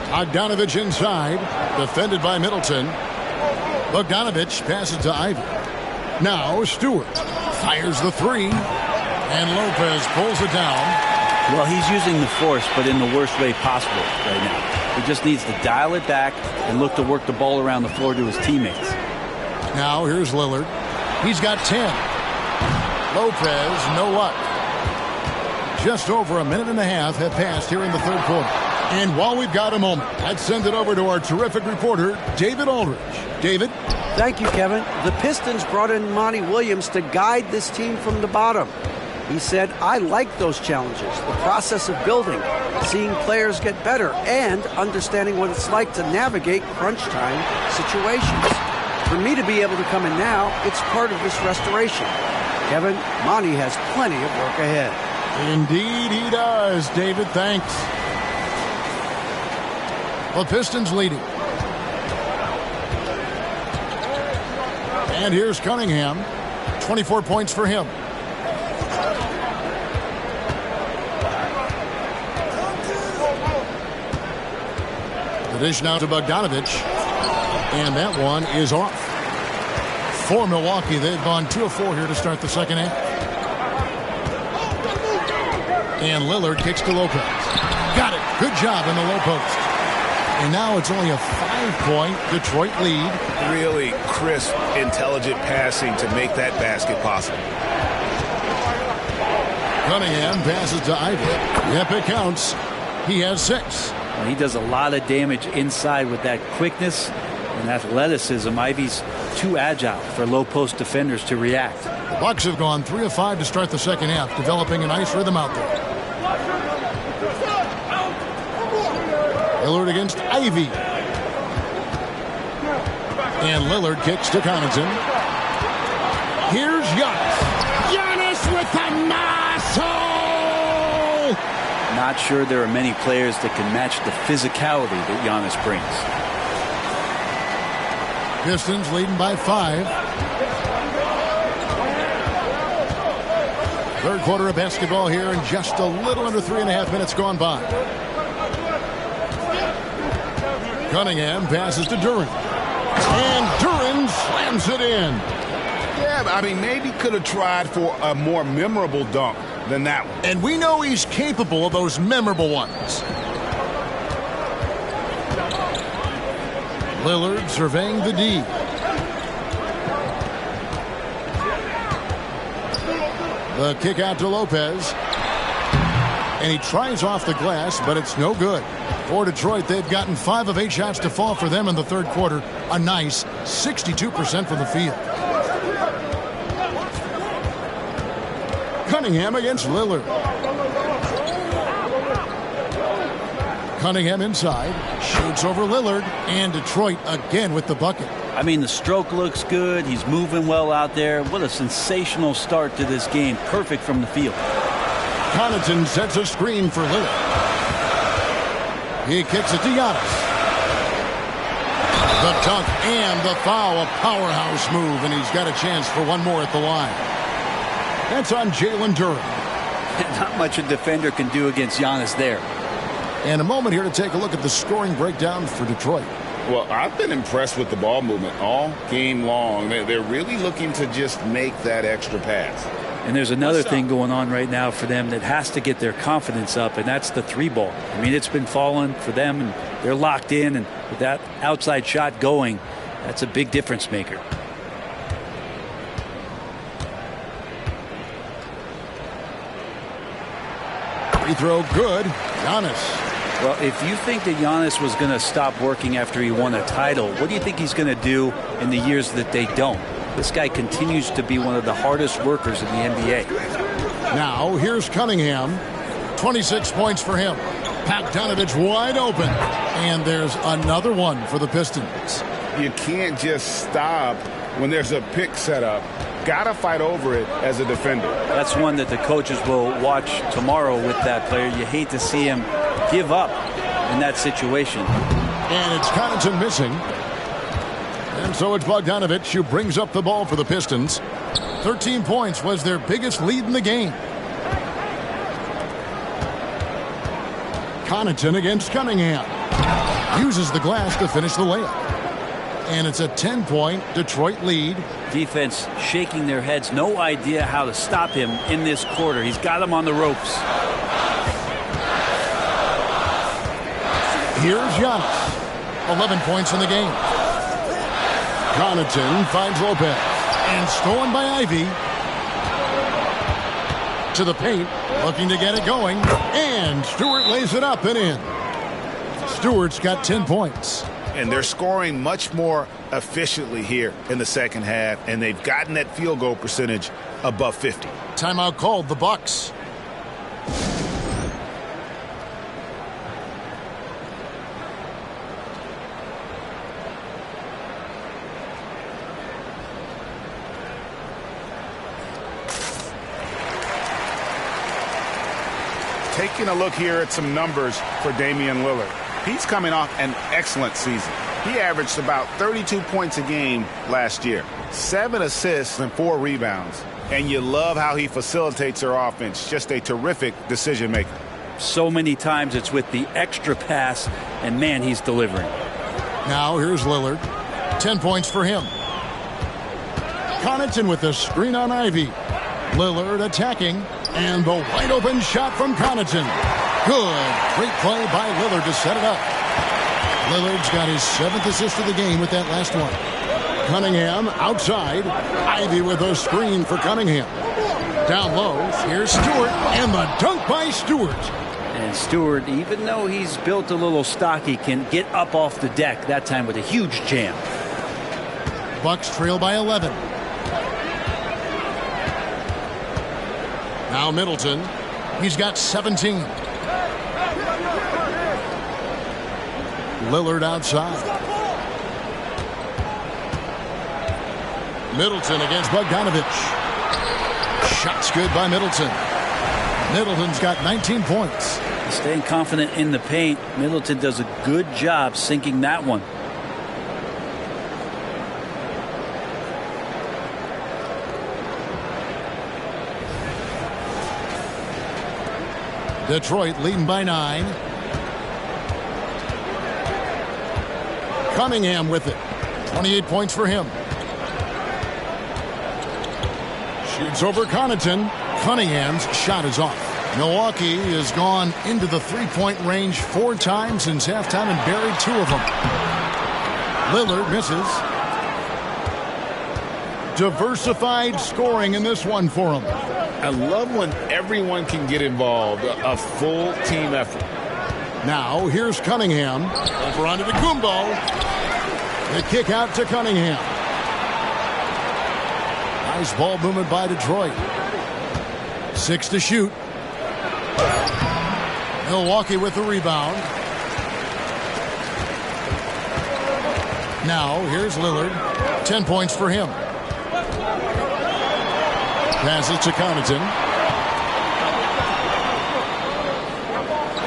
[SPEAKER 1] Bogdanovich inside. Defended by Middleton. Bogdanovich passes to Ivy. Now Stewart fires the 3. And Lopez pulls it down.
[SPEAKER 3] Well, he's using the force, but in the worst way possible right now. He just needs to dial it back and look to work the ball around the floor to his teammates.
[SPEAKER 1] Now here's Lillard. He's got 10. Lopez, no luck. Just over a minute and a half have passed here in the third quarter. And while we've got a moment, let's send it over to our terrific reporter, David Aldridge. David?
[SPEAKER 4] Thank you, Kevin. The Pistons brought in Monty Williams to guide this team from the bottom. He said, I like those challenges, the process of building, seeing players get better, and understanding what it's like to navigate crunch time situations. For me to be able to come in now, it's part of this restoration. Kevin, Monty has plenty of work ahead.
[SPEAKER 1] Indeed he does, David. Thanks. The Pistons leading. And here's Cunningham. 24 points for him. The dish now to Bogdanovich. And that one is off. For Milwaukee, they've gone 2 of 4 here to start the second half. And Lillard kicks to Lopez. Got it. Good job in the low post. And now it's only a 5-point Detroit lead.
[SPEAKER 2] Really crisp, intelligent passing to make that basket possible.
[SPEAKER 1] Cunningham passes to Ivy. Yep, it counts. He has 6.
[SPEAKER 3] He does a lot of damage inside with that quickness and athleticism. Ivy's too agile for low post defenders to react.
[SPEAKER 1] The Bucks have gone 3 of 5 to start the second half, developing a nice rhythm out there. Lillard against Ivy. And Lillard kicks to Connaughton. Here's Giannis. Giannis with the muscle!
[SPEAKER 3] Not sure there are many players that can match the physicality that Giannis brings.
[SPEAKER 1] Pistons leading by 5. Third quarter of basketball here, and just a little under 3.5 minutes gone by. Cunningham passes to Duren. And Duren slams it in.
[SPEAKER 2] Yeah, I mean, maybe could have tried for a more memorable dunk than that one.
[SPEAKER 1] And we know he's capable of those memorable ones. Lillard surveying the D. The kick out to Lopez. And he tries off the glass, but it's no good. For Detroit, they've gotten 5 of 8 shots to fall for them in the third quarter. A nice 62% from the field. Cunningham against Lillard. Cunningham inside. Shoots over Lillard. And Detroit again with the bucket.
[SPEAKER 3] I mean, the stroke looks good. He's moving well out there. What a sensational start to this game. Perfect from the field.
[SPEAKER 1] Connaughton sets a screen for Lillard. He kicks it to Giannis. The dunk and the foul. A powerhouse move, and he's got a chance for one more at the line. That's on Jalen Duren.
[SPEAKER 3] Not much a defender can do against Giannis there.
[SPEAKER 1] And a moment here to take a look at the scoring breakdown for Detroit.
[SPEAKER 5] Well, I've been impressed with the ball movement all game long. They're really looking to just make that extra pass.
[SPEAKER 3] And there's another thing going on right now for them that has to get their confidence up, and that's the 3-ball. I mean, it's been falling for them, and they're locked in, and with that outside shot going, that's a big difference maker.
[SPEAKER 1] Free throw good. Giannis.
[SPEAKER 3] Well, if you think that Giannis was going to stop working after he won a title, what do you think he's going to do in the years that they don't? This guy continues to be one of the hardest workers in the NBA.
[SPEAKER 1] Now, here's Cunningham. 26 points for him. Bogdanovich wide open. And there's another one for the Pistons.
[SPEAKER 2] You can't just stop when there's a pick set up. Gotta fight over it as a defender.
[SPEAKER 3] That's one that the coaches will watch tomorrow with that player. You hate to see him give up in that situation.
[SPEAKER 1] And it's Connaughton missing. And so it's Bogdanovich who brings up the ball for the Pistons. 13 points was their biggest lead in the game. Connaughton against Cunningham. Uses the glass to finish the layup. And it's a 10-point Detroit lead.
[SPEAKER 3] Defense shaking their heads. No idea how to stop him in this quarter. He's got him on the ropes.
[SPEAKER 1] Here's Giannis. 11 points in the game. Connaughton finds Lopez. And stolen by Ivy. To the paint. Looking to get it going. And Stewart lays it up and in. Stewart's got 10 points.
[SPEAKER 2] And they're scoring much more efficiently here in the second half. And they've gotten that field goal percentage above 50.
[SPEAKER 1] Timeout called, the Bucks.
[SPEAKER 2] Taking a look here at some numbers for Damian Lillard. He's coming off an excellent season. He averaged about 32 points a game last year, 7 assists and 4 rebounds. And you love how he facilitates their offense. Just a terrific decision maker.
[SPEAKER 3] So many times it's with the extra pass, and man, he's delivering.
[SPEAKER 1] Now here's Lillard. 10 points for him. Connaughton with the screen on Ivy. Lillard attacking. And the wide open shot from Connaughton. Good. Great play by Lillard to set it up. Lillard's got his 7th assist of the game with that last one. Cunningham outside. Ivy with a screen for Cunningham. Down low. Here's Stewart. And the dunk by Stewart.
[SPEAKER 3] And Stewart, even though he's built a little stocky, can get up off the deck, that time with a huge jam.
[SPEAKER 1] Bucks trail by 11. Now Middleton. He's got 17. Lillard outside. Middleton against Bogdanovich. Shots good by Middleton. Middleton's got 19 points.
[SPEAKER 3] Staying confident in the paint. Middleton does a good job sinking that one.
[SPEAKER 1] Detroit leading by 9. Cunningham with it. 28 points for him. Shoots over Connaughton. Cunningham's shot is off. Milwaukee has gone into the three-point range 4 times since halftime and buried 2 of them. Lillard misses. Diversified scoring in this one for him.
[SPEAKER 5] I love when everyone can get involved, a full team effort.
[SPEAKER 1] Now here's Cunningham. Over onto Kumbo. The kick out to Cunningham. Nice ball movement by Detroit. 6 to shoot. Milwaukee with the rebound. Now here's Lillard. 10 points for him. Passes to Connaughton.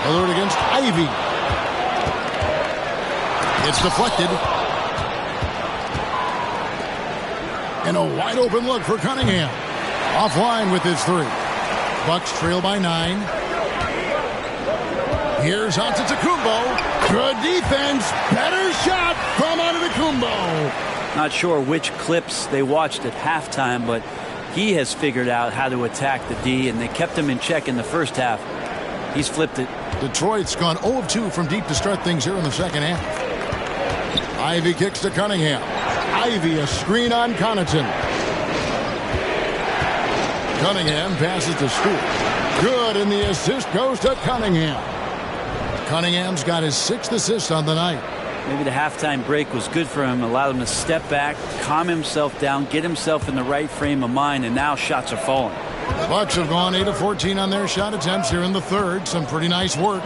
[SPEAKER 1] Lillard against Ivy. It's deflected. And a wide open look for Cunningham. Offline with his 3. Bucks trail by 9. Here's Antetokounmpo. Good defense. Better shot from Antetokounmpo.
[SPEAKER 3] Not sure which clips they watched at halftime, but he has figured out how to attack the D, and they kept him in check in the first half. He's flipped it.
[SPEAKER 1] Detroit's gone 0 of 2 from deep to start things here in the second half. Ivy kicks to Cunningham. Ivy a screen on Connaughton. Cunningham passes to Stewart. Good, and the assist goes to Cunningham. Cunningham's got his 6th assist on the night.
[SPEAKER 3] Maybe the halftime break was good for him, allowed him to step back, calm himself down, get himself in the right frame of mind, and now shots are falling.
[SPEAKER 1] The Bucks have gone 8 of 14 on their shot attempts here in the third. Some pretty nice work.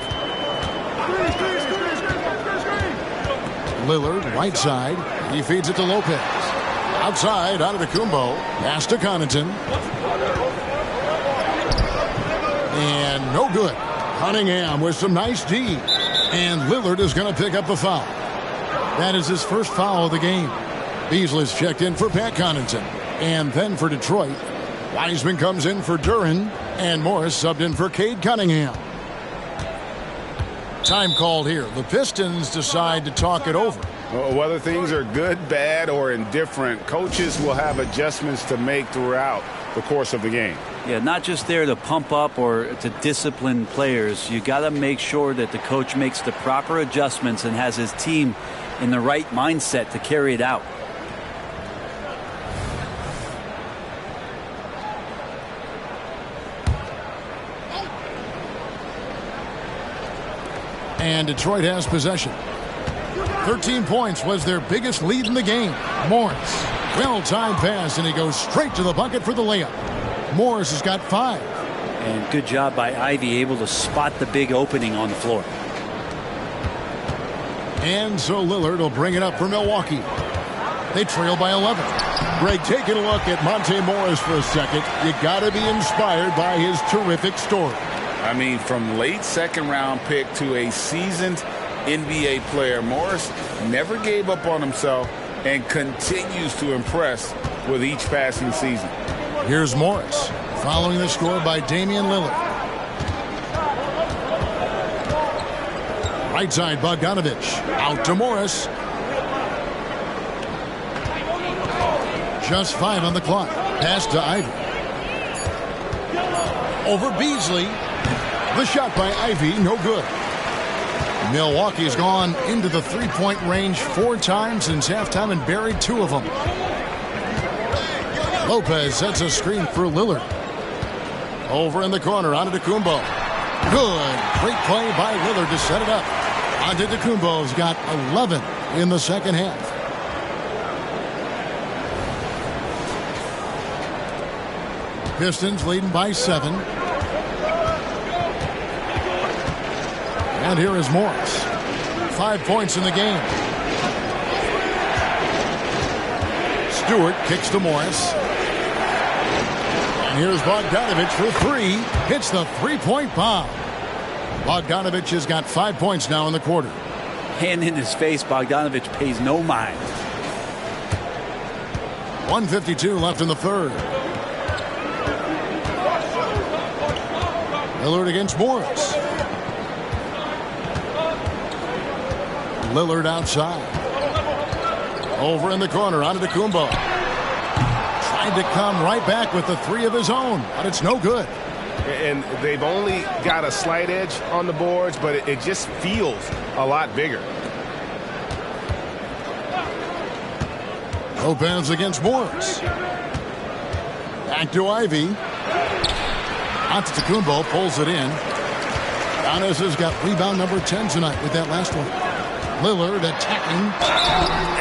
[SPEAKER 1] Lillard, right side. He feeds it to Lopez. Outside, out of the Kumbo. Pass to Connaughton. And no good. Cunningham with some nice D. And Lillard is going to pick up the foul. That is his first foul of the game. Beasley's checked in for Pat Connaughton. And then for Detroit, Wiseman comes in for Duren. And Morris subbed in for Cade Cunningham. Time called here. The Pistons decide to talk it over.
[SPEAKER 2] Whether things are good, bad, or indifferent, coaches will have adjustments to make throughout the course of the game.
[SPEAKER 3] Yeah, not just there to pump up or to discipline players. You got to make sure that the coach makes the proper adjustments and has his team in the right mindset to carry it out.
[SPEAKER 1] And Detroit has possession. 13 points was their biggest lead in the game. Morris, well-timed pass, and he goes straight to the bucket for the layup. Morris has got 5.
[SPEAKER 3] And good job by Ivy, able to spot the big opening on the floor.
[SPEAKER 1] And so Lillard will bring it up for Milwaukee. They trail by 11. Greg, taking a look at Monte Morris for a second. You got to be inspired by his terrific story.
[SPEAKER 5] I mean, from late second-round pick to a seasoned NBA player, Morris never gave up on himself and continues to impress with each passing season.
[SPEAKER 1] Here's Morris, following the score by Damian Lillard. Right side, Bogdanovich. Out to Morris. Just 5 on the clock. Pass to Ivy. Over Beasley. The shot by Ivy, no good. Milwaukee's gone into the three-point range 4 times since halftime and buried 2 of them. Lopez sets a screen for Lillard. Over in the corner, Antetokounmpo. Good. Great play by Lillard to set it up. Antetokounmpo's got 11 in the second half. Pistons leading by 7. And here is Morris. 5 points in the game. Stewart kicks to Morris. And here's Bogdanovich for 3. Hits the three-point bomb. Bogdanovich has got 5 points now in the quarter.
[SPEAKER 3] Hand in his face, Bogdanovich pays no mind. 1:52
[SPEAKER 1] left in the third. Lillard against Morris. Lillard outside. Over in the corner, onto Kumbo. Trying to come right back with the three of his own, but it's no good.
[SPEAKER 2] And they've only got a slight edge on the boards, but it just feels a lot bigger.
[SPEAKER 1] Lopez against Morris. Back to Ivy. Antetokounmpo pulls it in. Giannis has got rebound number 10 tonight with that last one. Lillard attacking.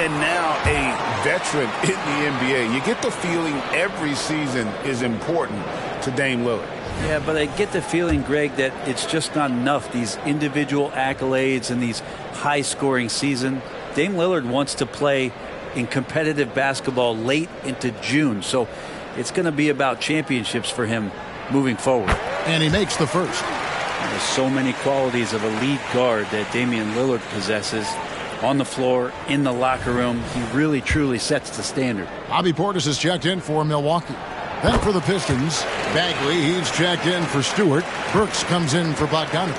[SPEAKER 2] And now a veteran in the NBA. You get the feeling every season is important to Dame Lillard.
[SPEAKER 3] Yeah, but I get the feeling, Greg, that it's just not enough. These individual accolades and these high-scoring season. Dame Lillard wants to play in competitive basketball late into June. So it's going to be about championships for him moving forward.
[SPEAKER 1] And he makes the first.
[SPEAKER 3] There's so many qualities of a lead guard that Damian Lillard possesses on the floor, in the locker room. He really, truly sets the standard.
[SPEAKER 1] Bobby Portis has checked in for Milwaukee. Then for the Pistons, Bagley, he's checked in for Stewart. Burks comes in for Bogdanovich.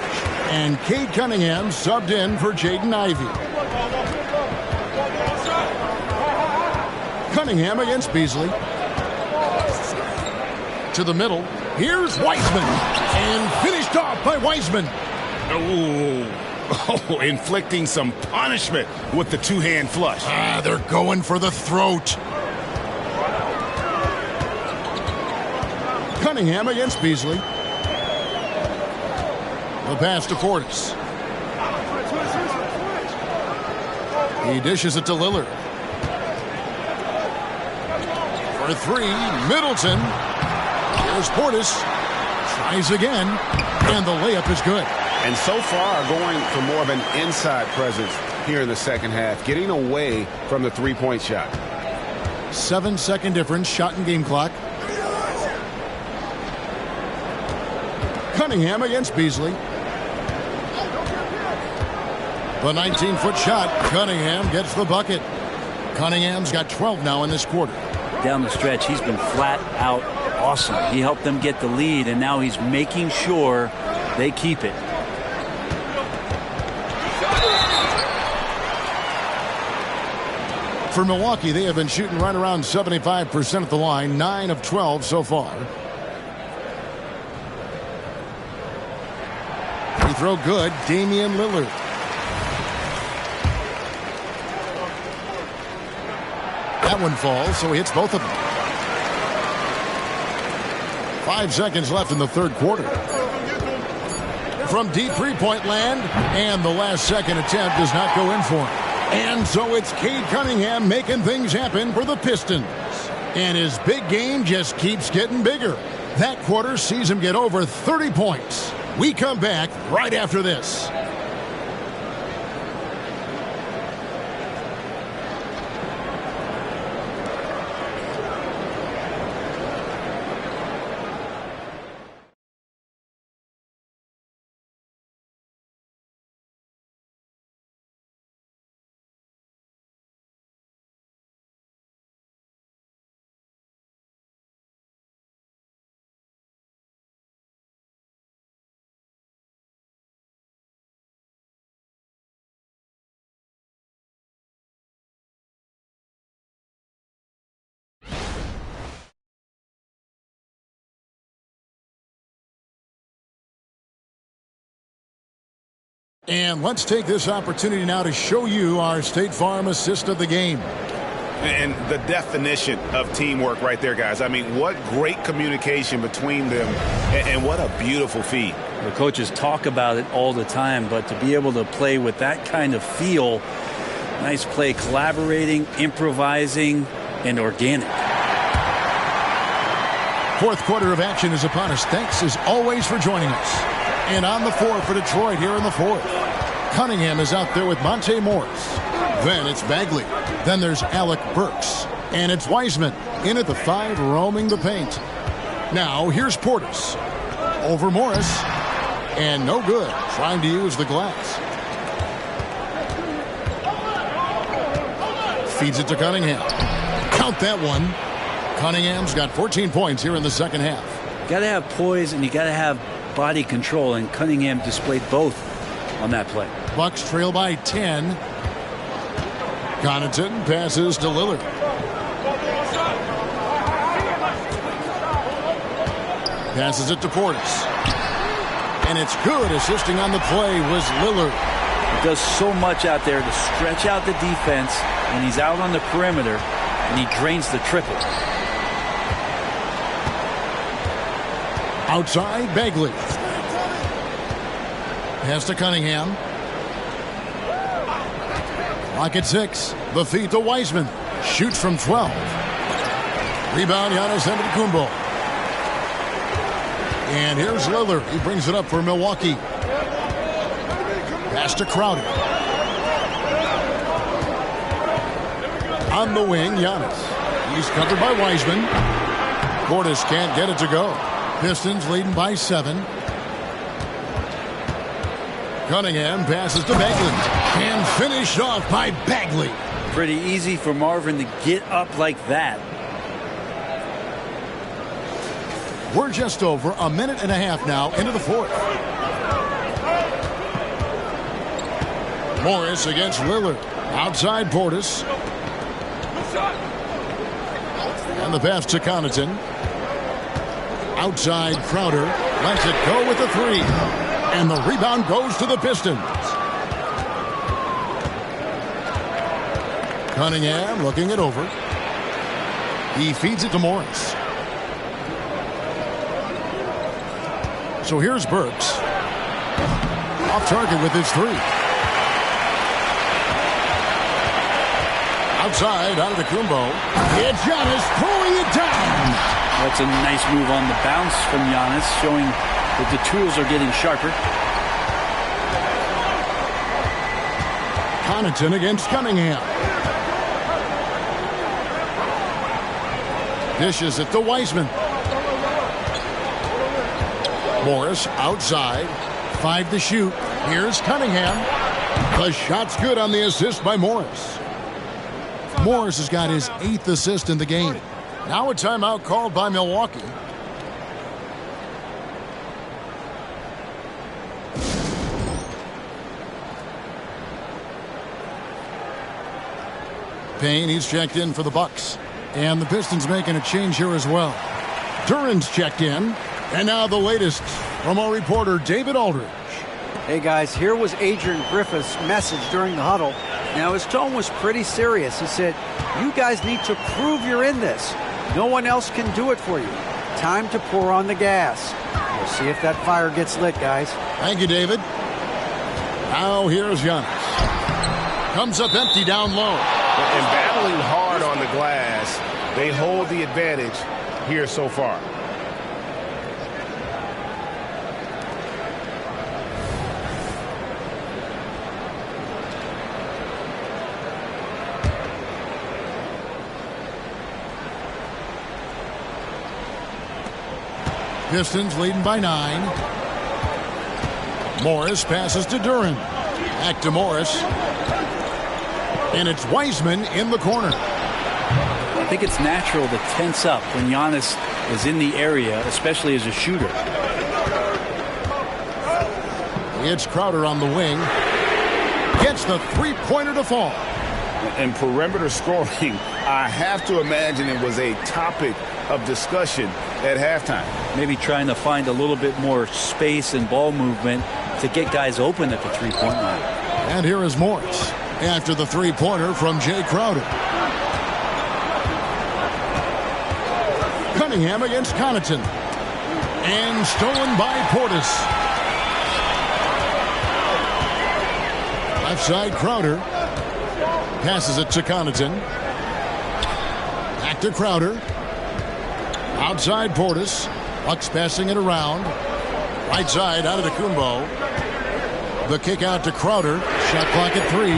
[SPEAKER 1] And Cade Cunningham subbed in for Jaden Ivey. Cunningham against Beasley. To the middle. Here's Wiseman. And finished off by Wiseman.
[SPEAKER 2] Oh, inflicting some punishment with the two-hand flush.
[SPEAKER 1] They're going for the throat. Cunningham against Beasley. The pass to Portis. He dishes it to Lillard. For three, Middleton. Here's Portis. Tries again. And the layup is good.
[SPEAKER 2] And so far, going for more of an inside presence here in the second half, getting away from the three-point shot.
[SPEAKER 1] 7-second difference, shot and game clock. Cunningham against Beasley. The 19-foot shot. Cunningham gets the bucket. Cunningham's got 12 now in this quarter.
[SPEAKER 3] Down the stretch, he's been flat out awesome. He helped them get the lead, and now he's making sure they keep it.
[SPEAKER 1] For Milwaukee, they have been shooting right around 75% at the line, 9 of 12 so far. Free throw good, Damian Lillard. That one falls, so he hits both of them. 5 seconds left in the third quarter. From deep three-point land, and the last second attempt does not go in for him. And so it's Cade Cunningham making things happen for the Pistons. And his big game just keeps getting bigger. That quarter sees him get over 30 points. We come back right after this. And let's take this opportunity now to show you our State Farm assist of the game.
[SPEAKER 2] And the definition of teamwork right there, guys. I mean, what great communication between them, and what a beautiful feed.
[SPEAKER 3] The coaches talk about it all the time, but to be able to play with that kind of feel, nice play, collaborating, improvising, and organic.
[SPEAKER 1] Fourth quarter of action is upon us. Thanks as always for joining us. And on the floor for Detroit here in the fourth. Cunningham is out there with Monte Morris. Then it's Bagley. Then there's Alec Burks. And it's Wiseman in at the 5, roaming the paint. Now here's Portis. Over Morris. And no good. Trying to use the glass. Feeds it to Cunningham. Count that one. Cunningham's got 14 points here in the second half.
[SPEAKER 3] You got to have poise, and you got to have body control, and Cunningham displayed both on that play.
[SPEAKER 1] Bucks trail by 10. Connaughton passes to Lillard. Passes it to Portis. And it's good. Assisting on the play was Lillard.
[SPEAKER 3] He does so much out there to stretch out the defense, and he's out on the perimeter, and he drains the triple.
[SPEAKER 1] Outside, Bagley. Pass to Cunningham. Lock at 6. The feed to Wiseman. Shoots from 12. Rebound, Giannis Antetokounmpo. And here's Lillard. He brings it up for Milwaukee. Pass to Crowder. On the wing, Giannis. He's covered by Wiseman. Portis can't get it to go. Pistons leading by 7. Cunningham passes to Bagley. And finished off by Bagley.
[SPEAKER 3] Pretty easy for Marvin to get up like that.
[SPEAKER 1] We're just over a minute and a half now into the fourth. Morris against Lillard. Outside Portis. And the pass to Connaughton. Outside Crowder. Lets it go with the 3. And the rebound goes to the Pistons. Cunningham looking it over. He feeds it to Morris. So here's Burks. Off target with his 3. Outside, Antetokounmpo. It's Giannis pulling it down.
[SPEAKER 3] That's a nice move on the bounce from Giannis, showing that the tools are getting sharper.
[SPEAKER 1] Connaughton against Cunningham. Dishes it to Wiseman. Morris outside. 5 to shoot. Here's Cunningham. The shot's good on the assist by Morris. Morris has got his 8th assist in the game. Now a timeout called by Milwaukee. Payne, he's checked in for the Bucks. And the Pistons making a change here as well. Duran's checked in. And now the latest from our reporter, David Aldridge.
[SPEAKER 4] Hey, guys, here was Adrian Griffith's message during the huddle. Now, his tone was pretty serious. He said, you guys need to prove you're in this. No one else can do it for you. Time to pour on the gas. We'll see if that fire gets lit, guys.
[SPEAKER 1] Thank you, David. Now here's Giannis. Comes up empty down low.
[SPEAKER 2] And battling hard on the glass, they hold the advantage here so far.
[SPEAKER 1] Pistons leading by 9. Morris passes to Duran. Back to Morris. And it's Wiseman in the corner.
[SPEAKER 3] I think it's natural to tense up when Giannis is in the area, especially as a shooter.
[SPEAKER 1] It's Crowder on the wing. Gets the 3-pointer to fall.
[SPEAKER 2] And perimeter scoring, I have to imagine it was a topic of discussion at halftime.
[SPEAKER 3] Maybe trying to find a little bit more space and ball movement to get guys open at the 3-point line.
[SPEAKER 1] And here is Morris after the 3-pointer from Jay Crowder. Cunningham against Connaughton. And stolen by Portis. Left side Crowder. Passes it to Connaughton. Back to Crowder. Outside Portis. Bucks passing it around. Right side Antetokounmpo. The kick out to Crowder. Shot clock at 3.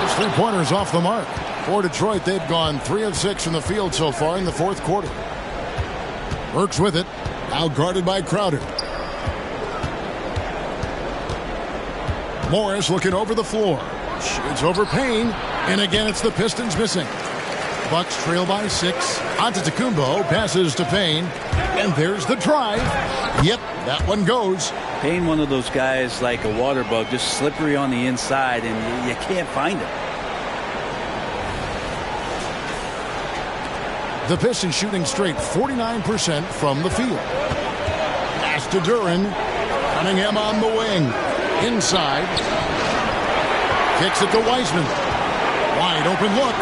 [SPEAKER 1] His 3-pointer's off the mark. For Detroit, they've gone 3 of 6 from the field so far in the fourth quarter. Burks with it. Now guarded by Crowder. Morris looking over the floor. Shoots over Payne. And again, it's the Pistons missing. Bucks trail by 6. Antetokounmpo passes to Payne. And there's the drive. Yep, that one goes.
[SPEAKER 3] Payne, one of those guys like a water bug, just slippery on the inside, and you can't find him.
[SPEAKER 1] The Pistons shooting straight 49% from the field. Pass to Duren. Cunningham on the wing. Inside. Kicks it to Wiseman. Wide open look.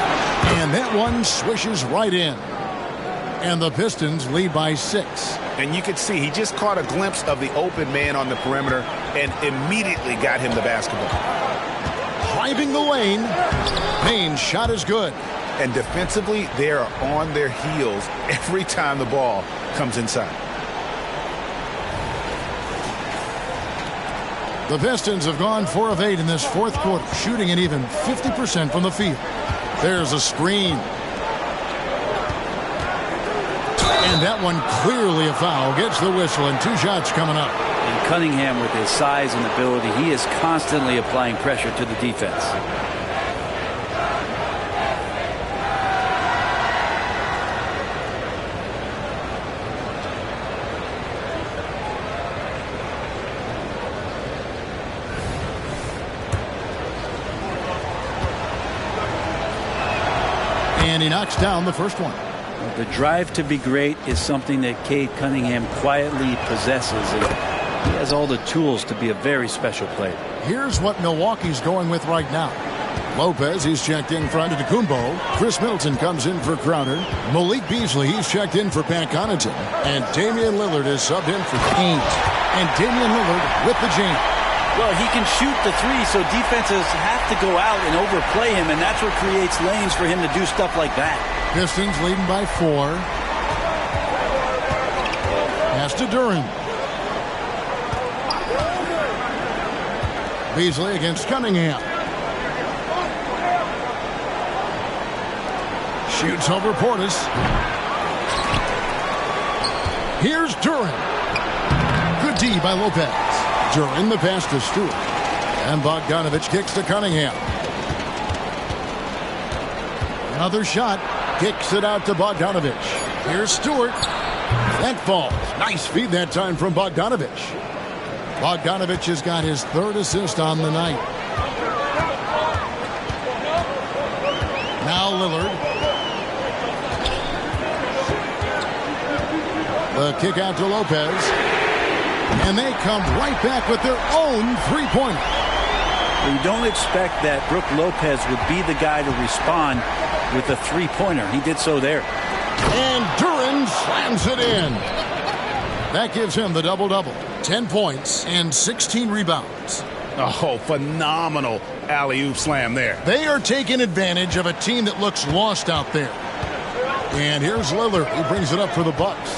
[SPEAKER 1] And that one swishes right in. And the Pistons lead by 6.
[SPEAKER 2] And you could see he just caught a glimpse of the open man on the perimeter and immediately got him the basketball.
[SPEAKER 1] Driving the lane. Payne's shot is good.
[SPEAKER 2] And defensively, they are on their heels every time the ball comes inside.
[SPEAKER 1] The Pistons have gone 4 of 8 in this fourth quarter, shooting an even 50% from the field. There's a screen. And that one clearly a foul. Gets the whistle, and 2 shots coming up.
[SPEAKER 3] And Cunningham, with his size and ability, he is constantly applying pressure to the defense.
[SPEAKER 1] And he knocks down the first one.
[SPEAKER 3] The drive to be great is something that Cade Cunningham quietly possesses. And he has all the tools to be a very special player.
[SPEAKER 1] Here's what Milwaukee's going with right now. Lopez, he's checked in for Antetokounmpo. Chris Middleton comes in for Crowder. Malik Beasley, he's checked in for Pat Connaughton. And Damian Lillard is subbed in for Payne. And Damian Lillard with the jam.
[SPEAKER 3] Well, he can shoot the three, so defenses have to go out and overplay him, and that's what creates lanes for him to do stuff like that.
[SPEAKER 1] Pistons leading by 4. Pass to Duren. Beasley against Cunningham. Shoots over Portis. Here's Duren. Good D by Lopez. Duren the pass to Stewart. And Bogdanovich kicks to Cunningham. Another shot. Kicks it out to Bogdanovich. Here's Stewart. That falls. Nice feed that time from Bogdanovich. Bogdanovich has got his 3rd assist on the night. Now Lillard. The kick out to Lopez. And they come right back with their own three-pointer.
[SPEAKER 3] You don't expect that Brook Lopez would be the guy to respond with a three-pointer. He did so there.
[SPEAKER 1] And Duren slams it in. That gives him the double-double. 10 points and 16 rebounds.
[SPEAKER 2] Oh, phenomenal alley-oop slam there.
[SPEAKER 1] They are taking advantage of a team that looks lost out there. And here's Lillard. He brings it up for the Bucks.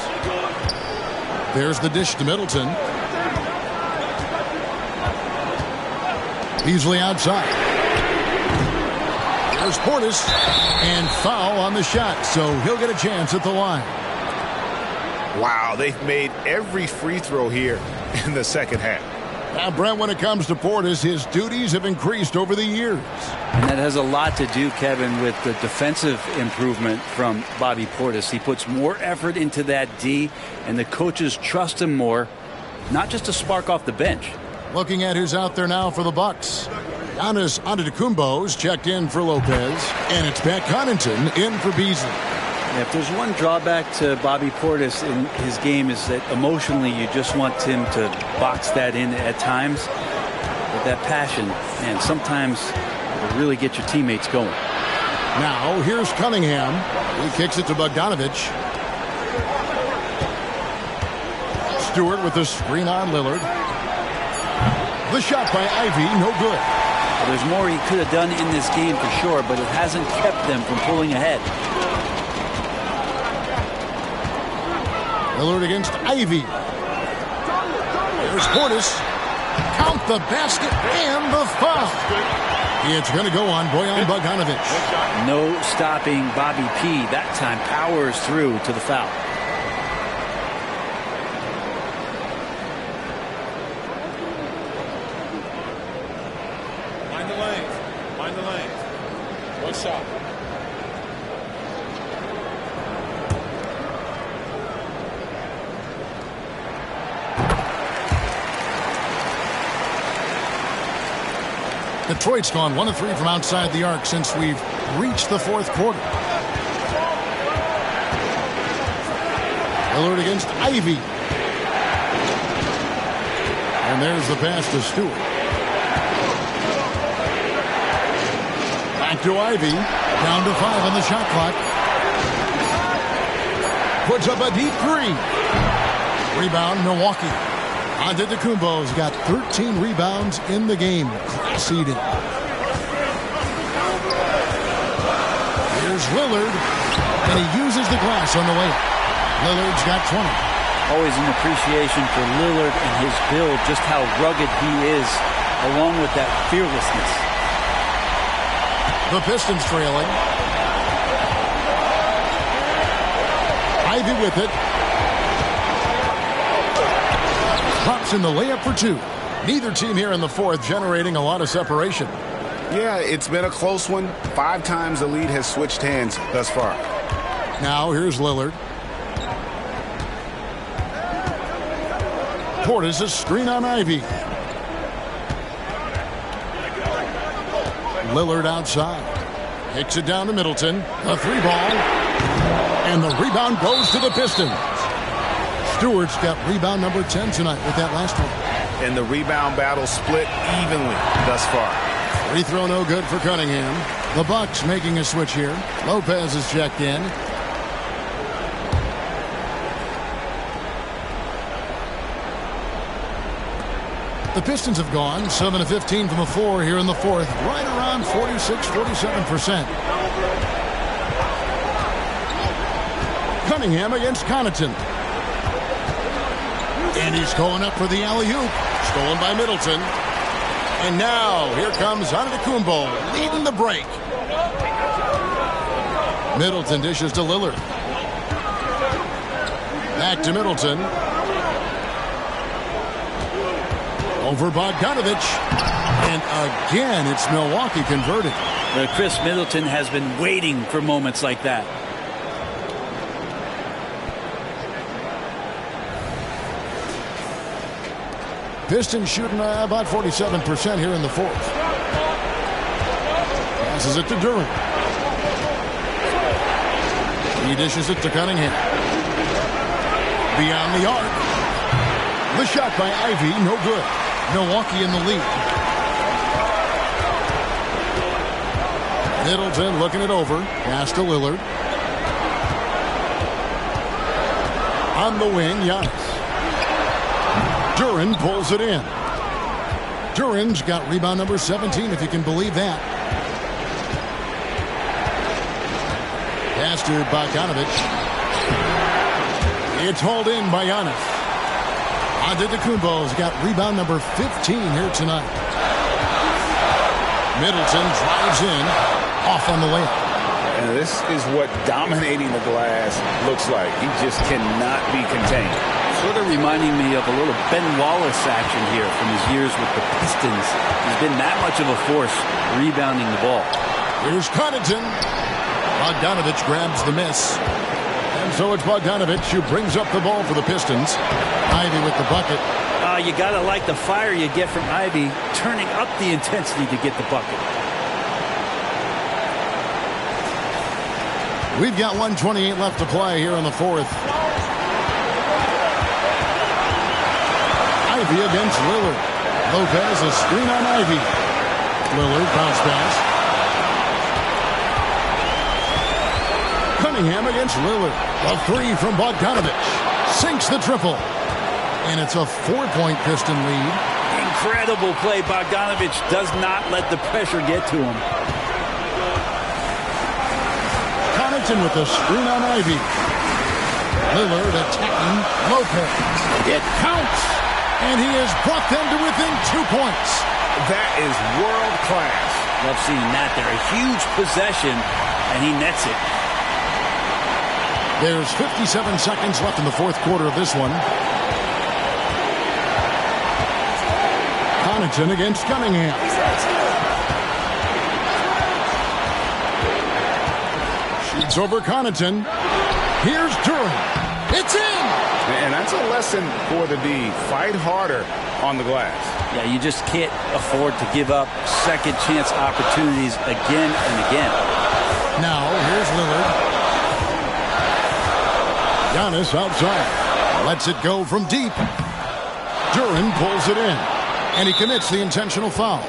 [SPEAKER 1] There's the dish to Middleton. Beasley outside. There's Portis. And foul on the shot, so he'll get a chance at the line.
[SPEAKER 2] Wow, they've made every free throw here in the second half.
[SPEAKER 1] Now, Brent, when it comes to Portis, his duties have increased over the years.
[SPEAKER 3] And that has a lot to do, Kevin, with the defensive improvement from Bobby Portis. He puts more effort into that D, and the coaches trust him more, not just to spark off the bench.
[SPEAKER 1] Looking at who's out there now for the Bucks. Giannis Antetokounmpo's checked in for Lopez, and it's Pat Connaughton in for Beasley.
[SPEAKER 3] Yeah, if there's one drawback to Bobby Portis in his game is that emotionally you just want him to box that in at times. But that passion, man, sometimes will really get your teammates going.
[SPEAKER 1] Now, here's Cunningham. He kicks it to Bogdanovich. Stewart with the screen on Lillard. The shot by Ivy, no good.
[SPEAKER 3] Well, there's more he could have done in this game for sure, but it hasn't kept them from pulling ahead.
[SPEAKER 1] Lillard against Ivy. There's Portis. Count the basket and the foul. It's going to go on Bojan Bogdanovich.
[SPEAKER 3] No stopping Bobby P. That time powers through to the foul.
[SPEAKER 5] Mind the lanes. Mind the lanes. One shot.
[SPEAKER 1] Detroit's gone 1 of 3 from outside the arc since we've reached the fourth quarter. Lillard against Ivy. And there's the pass to Stewart. Back to Ivy. Down to 5 on the shot clock. Puts up a deep 3. Rebound, Milwaukee. Antetokounmpo's got 13 rebounds in the game. Class eating. Here's Lillard. And he uses the glass on the way up. Lillard's got 20.
[SPEAKER 3] Always an appreciation for Lillard and his build, just how rugged he is, along with that fearlessness.
[SPEAKER 1] The Pistons trailing. Ivy with it. Pops in the layup for 2. Neither team here in the fourth generating a lot of separation.
[SPEAKER 2] Yeah, it's been a close one. 5 times the lead has switched hands thus far.
[SPEAKER 1] Now here's Lillard. Portis' screen on Ivy. Lillard outside. Kicks it down to Middleton. A 3-ball. And the rebound goes to the Pistons. Stewart's got rebound number 10 tonight with that last one.
[SPEAKER 2] And the rebound battle split evenly thus far.
[SPEAKER 1] Free throw no good for Cunningham. The Bucks making a switch here. Lopez is checked in. The Pistons have gone 7 of 15 from the floor here in the fourth, right around 46-47%. Cunningham against Connaughton. And he's going up for the alley-oop. Stolen by Middleton. And now here comes Antetokounmpo leading the break. Middleton dishes to Lillard. Back to Middleton. Over Bogdanovich. And again, it's Milwaukee converted.
[SPEAKER 3] Chris Middleton has been waiting for moments like that.
[SPEAKER 1] Pistons shooting about 47% here in the fourth. Passes it to Durant. He dishes it to Cunningham. Beyond the arc. The shot by Ivy, no good. Milwaukee in the lead. Middleton looking it over. Pass to Lillard. On the wing, Giannis. Duran pulls it in. Duran's got rebound number 17, if you can believe that. Pass to Bogdanovich. It's hauled in by Giannis. Antetokounmpo's got rebound number 15 here tonight. Middleton drives in, off on the layup.
[SPEAKER 2] And this is what dominating the glass looks like. He just cannot be contained.
[SPEAKER 3] Sort of reminding me of a little Ben Wallace action here from his years with the Pistons. He's been that much of a force rebounding the ball.
[SPEAKER 1] Here's Connaughton. Bogdanovich grabs the miss. And so it's Bogdanovich who brings up the ball for the Pistons. Ivy with the bucket.
[SPEAKER 3] You got to like the fire you get from Ivy, turning up the intensity to get the bucket.
[SPEAKER 1] We've got 1:28 left to play here in the fourth. Ivy against Lillard. Lopez a screen on Ivy. Lillard bounce pass. Cunningham against Lillard. A 3 from Bogdanovich. Sinks the triple. And it's a 4-point Piston lead.
[SPEAKER 3] Incredible play. Bogdanovich does not let the pressure get to him.
[SPEAKER 1] Connaughton with a screen on Ivy. Lillard attacking Lopez. It counts. And he has brought them to within 2 points.
[SPEAKER 2] That is world class.
[SPEAKER 3] Love seeing that there. A huge possession, and he nets it.
[SPEAKER 1] There's 57 seconds left in the fourth quarter of this one. Connaughton against Cunningham. Shoots over Connaughton. Here's Durant. It's in!
[SPEAKER 2] And that's a lesson for the D. Fight harder on the glass.
[SPEAKER 3] Yeah, you just can't afford to give up second chance opportunities again and again.
[SPEAKER 1] Now, here's Lillard. Giannis outside. Lets it go from deep. Duran pulls it in. And he commits the intentional foul.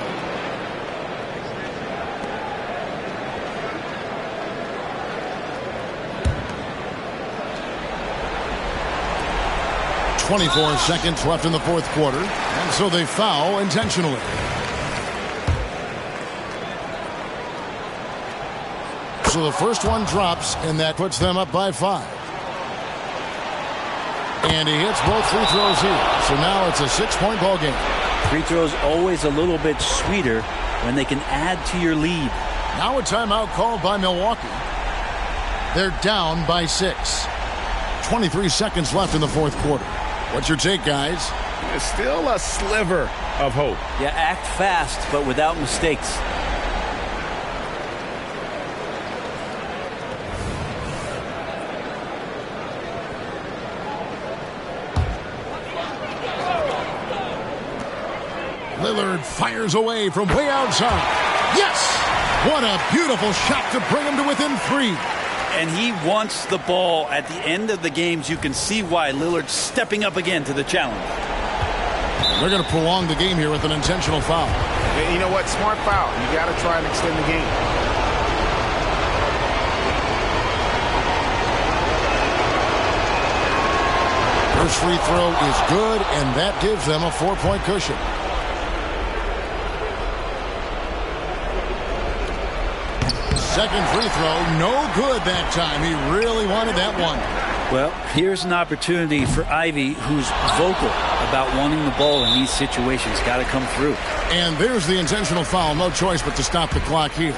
[SPEAKER 1] .24 seconds left in the fourth quarter, and so they foul intentionally. So the first one drops, and that puts them up by 5. And he hits both free throws here. So now it's a 6-point ball game.
[SPEAKER 3] Free throws always a little bit sweeter when they can add to your lead.
[SPEAKER 1] Now a timeout called by Milwaukee. They're down by 6. 23 seconds left in the fourth quarter. What's your take, guys?
[SPEAKER 2] There's still a sliver of hope.
[SPEAKER 3] Yeah, act fast, but without mistakes.
[SPEAKER 1] Lillard fires away from way outside. Yes! What a beautiful shot to bring him to within 3.
[SPEAKER 3] And he wants the ball at the end of the games. You can see why Lillard's stepping up again to the challenge.
[SPEAKER 1] They're going to prolong the game here with an intentional foul.
[SPEAKER 2] You know what? Smart foul. You got to try and extend the game.
[SPEAKER 1] First free throw is good, and that gives them a 4-point cushion. Second free throw, no good that time. He really wanted that one.
[SPEAKER 3] Well, here's an opportunity for Ivy, who's vocal about wanting the ball in these situations. Got to come through.
[SPEAKER 1] And there's the intentional foul. No choice but to stop the clock here.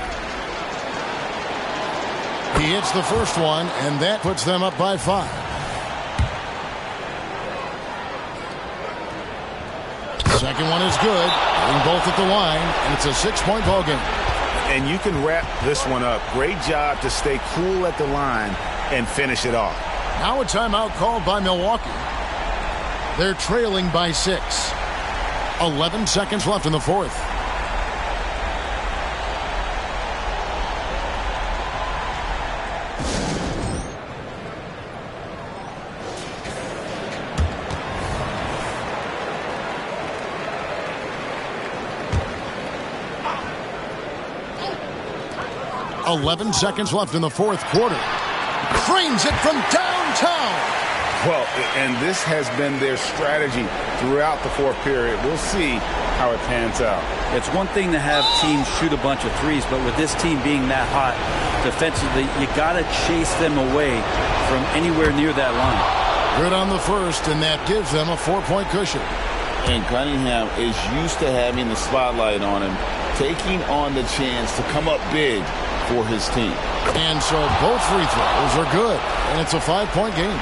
[SPEAKER 1] He hits the first one, and that puts them up by 5. Second one is good. Getting both at the line, and it's a 6-point ball game.
[SPEAKER 2] And you can wrap this one up. Great job to stay cool at the line and finish it off.
[SPEAKER 1] Now a timeout called by Milwaukee. They're trailing by 6. 11 seconds left in the fourth. .11 seconds left in the fourth quarter. Cranes it from downtown.
[SPEAKER 2] Well, and this has been their strategy throughout the fourth period. We'll see how it pans out.
[SPEAKER 3] It's one thing to have teams shoot a bunch of threes, but with this team being that hot defensively, you got to chase them away from anywhere near that line.
[SPEAKER 1] Good on the first, and that gives them a 4-point cushion.
[SPEAKER 5] And Cunningham is used to having the spotlight on him, taking on the chance to come up big for his team.
[SPEAKER 1] And so both free throws are good, and it's a 5-point game.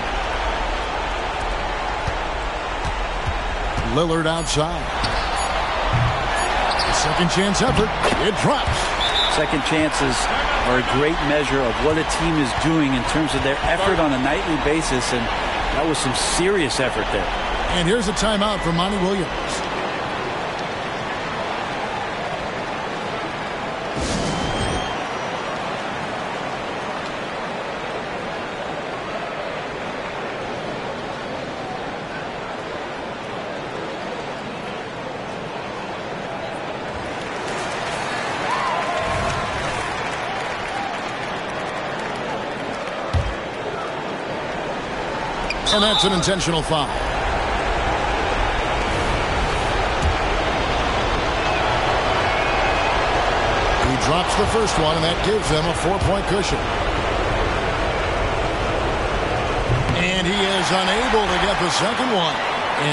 [SPEAKER 1] Lillard outside. The second chance effort, it drops.
[SPEAKER 3] Second chances are a great measure of what a team is doing in terms of their effort on a nightly basis, and that was some serious effort there.
[SPEAKER 1] And here's a timeout for Monty Williams. And that's an intentional foul. He drops the first one, and that gives them a 4-point cushion. And he is unable to get the second one.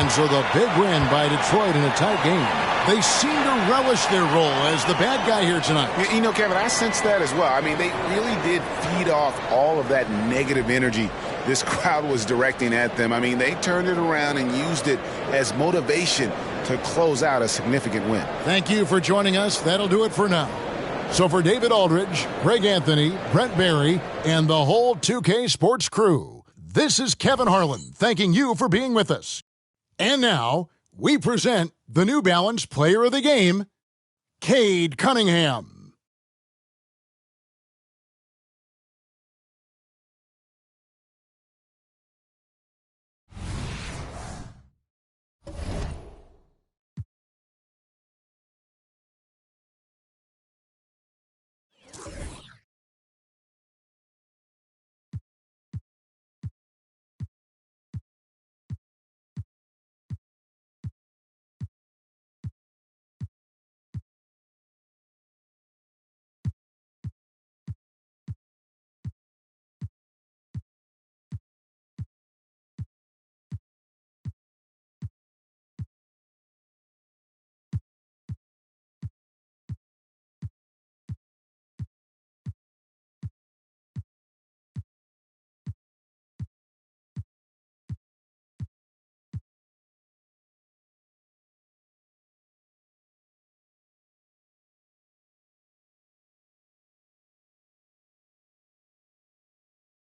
[SPEAKER 1] And so the big win by Detroit in a tight game. They seem to relish their role as the bad guy here tonight.
[SPEAKER 2] You know, Kevin, I sense that as well. I mean, they really did feed off all of that negative energy this crowd was directing at them. I mean, they turned it around and used it as motivation to close out a significant win.
[SPEAKER 1] Thank you for joining us. That'll do it for now. So for David Aldridge, Greg Anthony, Brent Barry, and the whole 2K Sports crew, This is Kevin Harlan thanking you for being with us. And now, we present the New Balance Player of the Game, Cade Cunningham.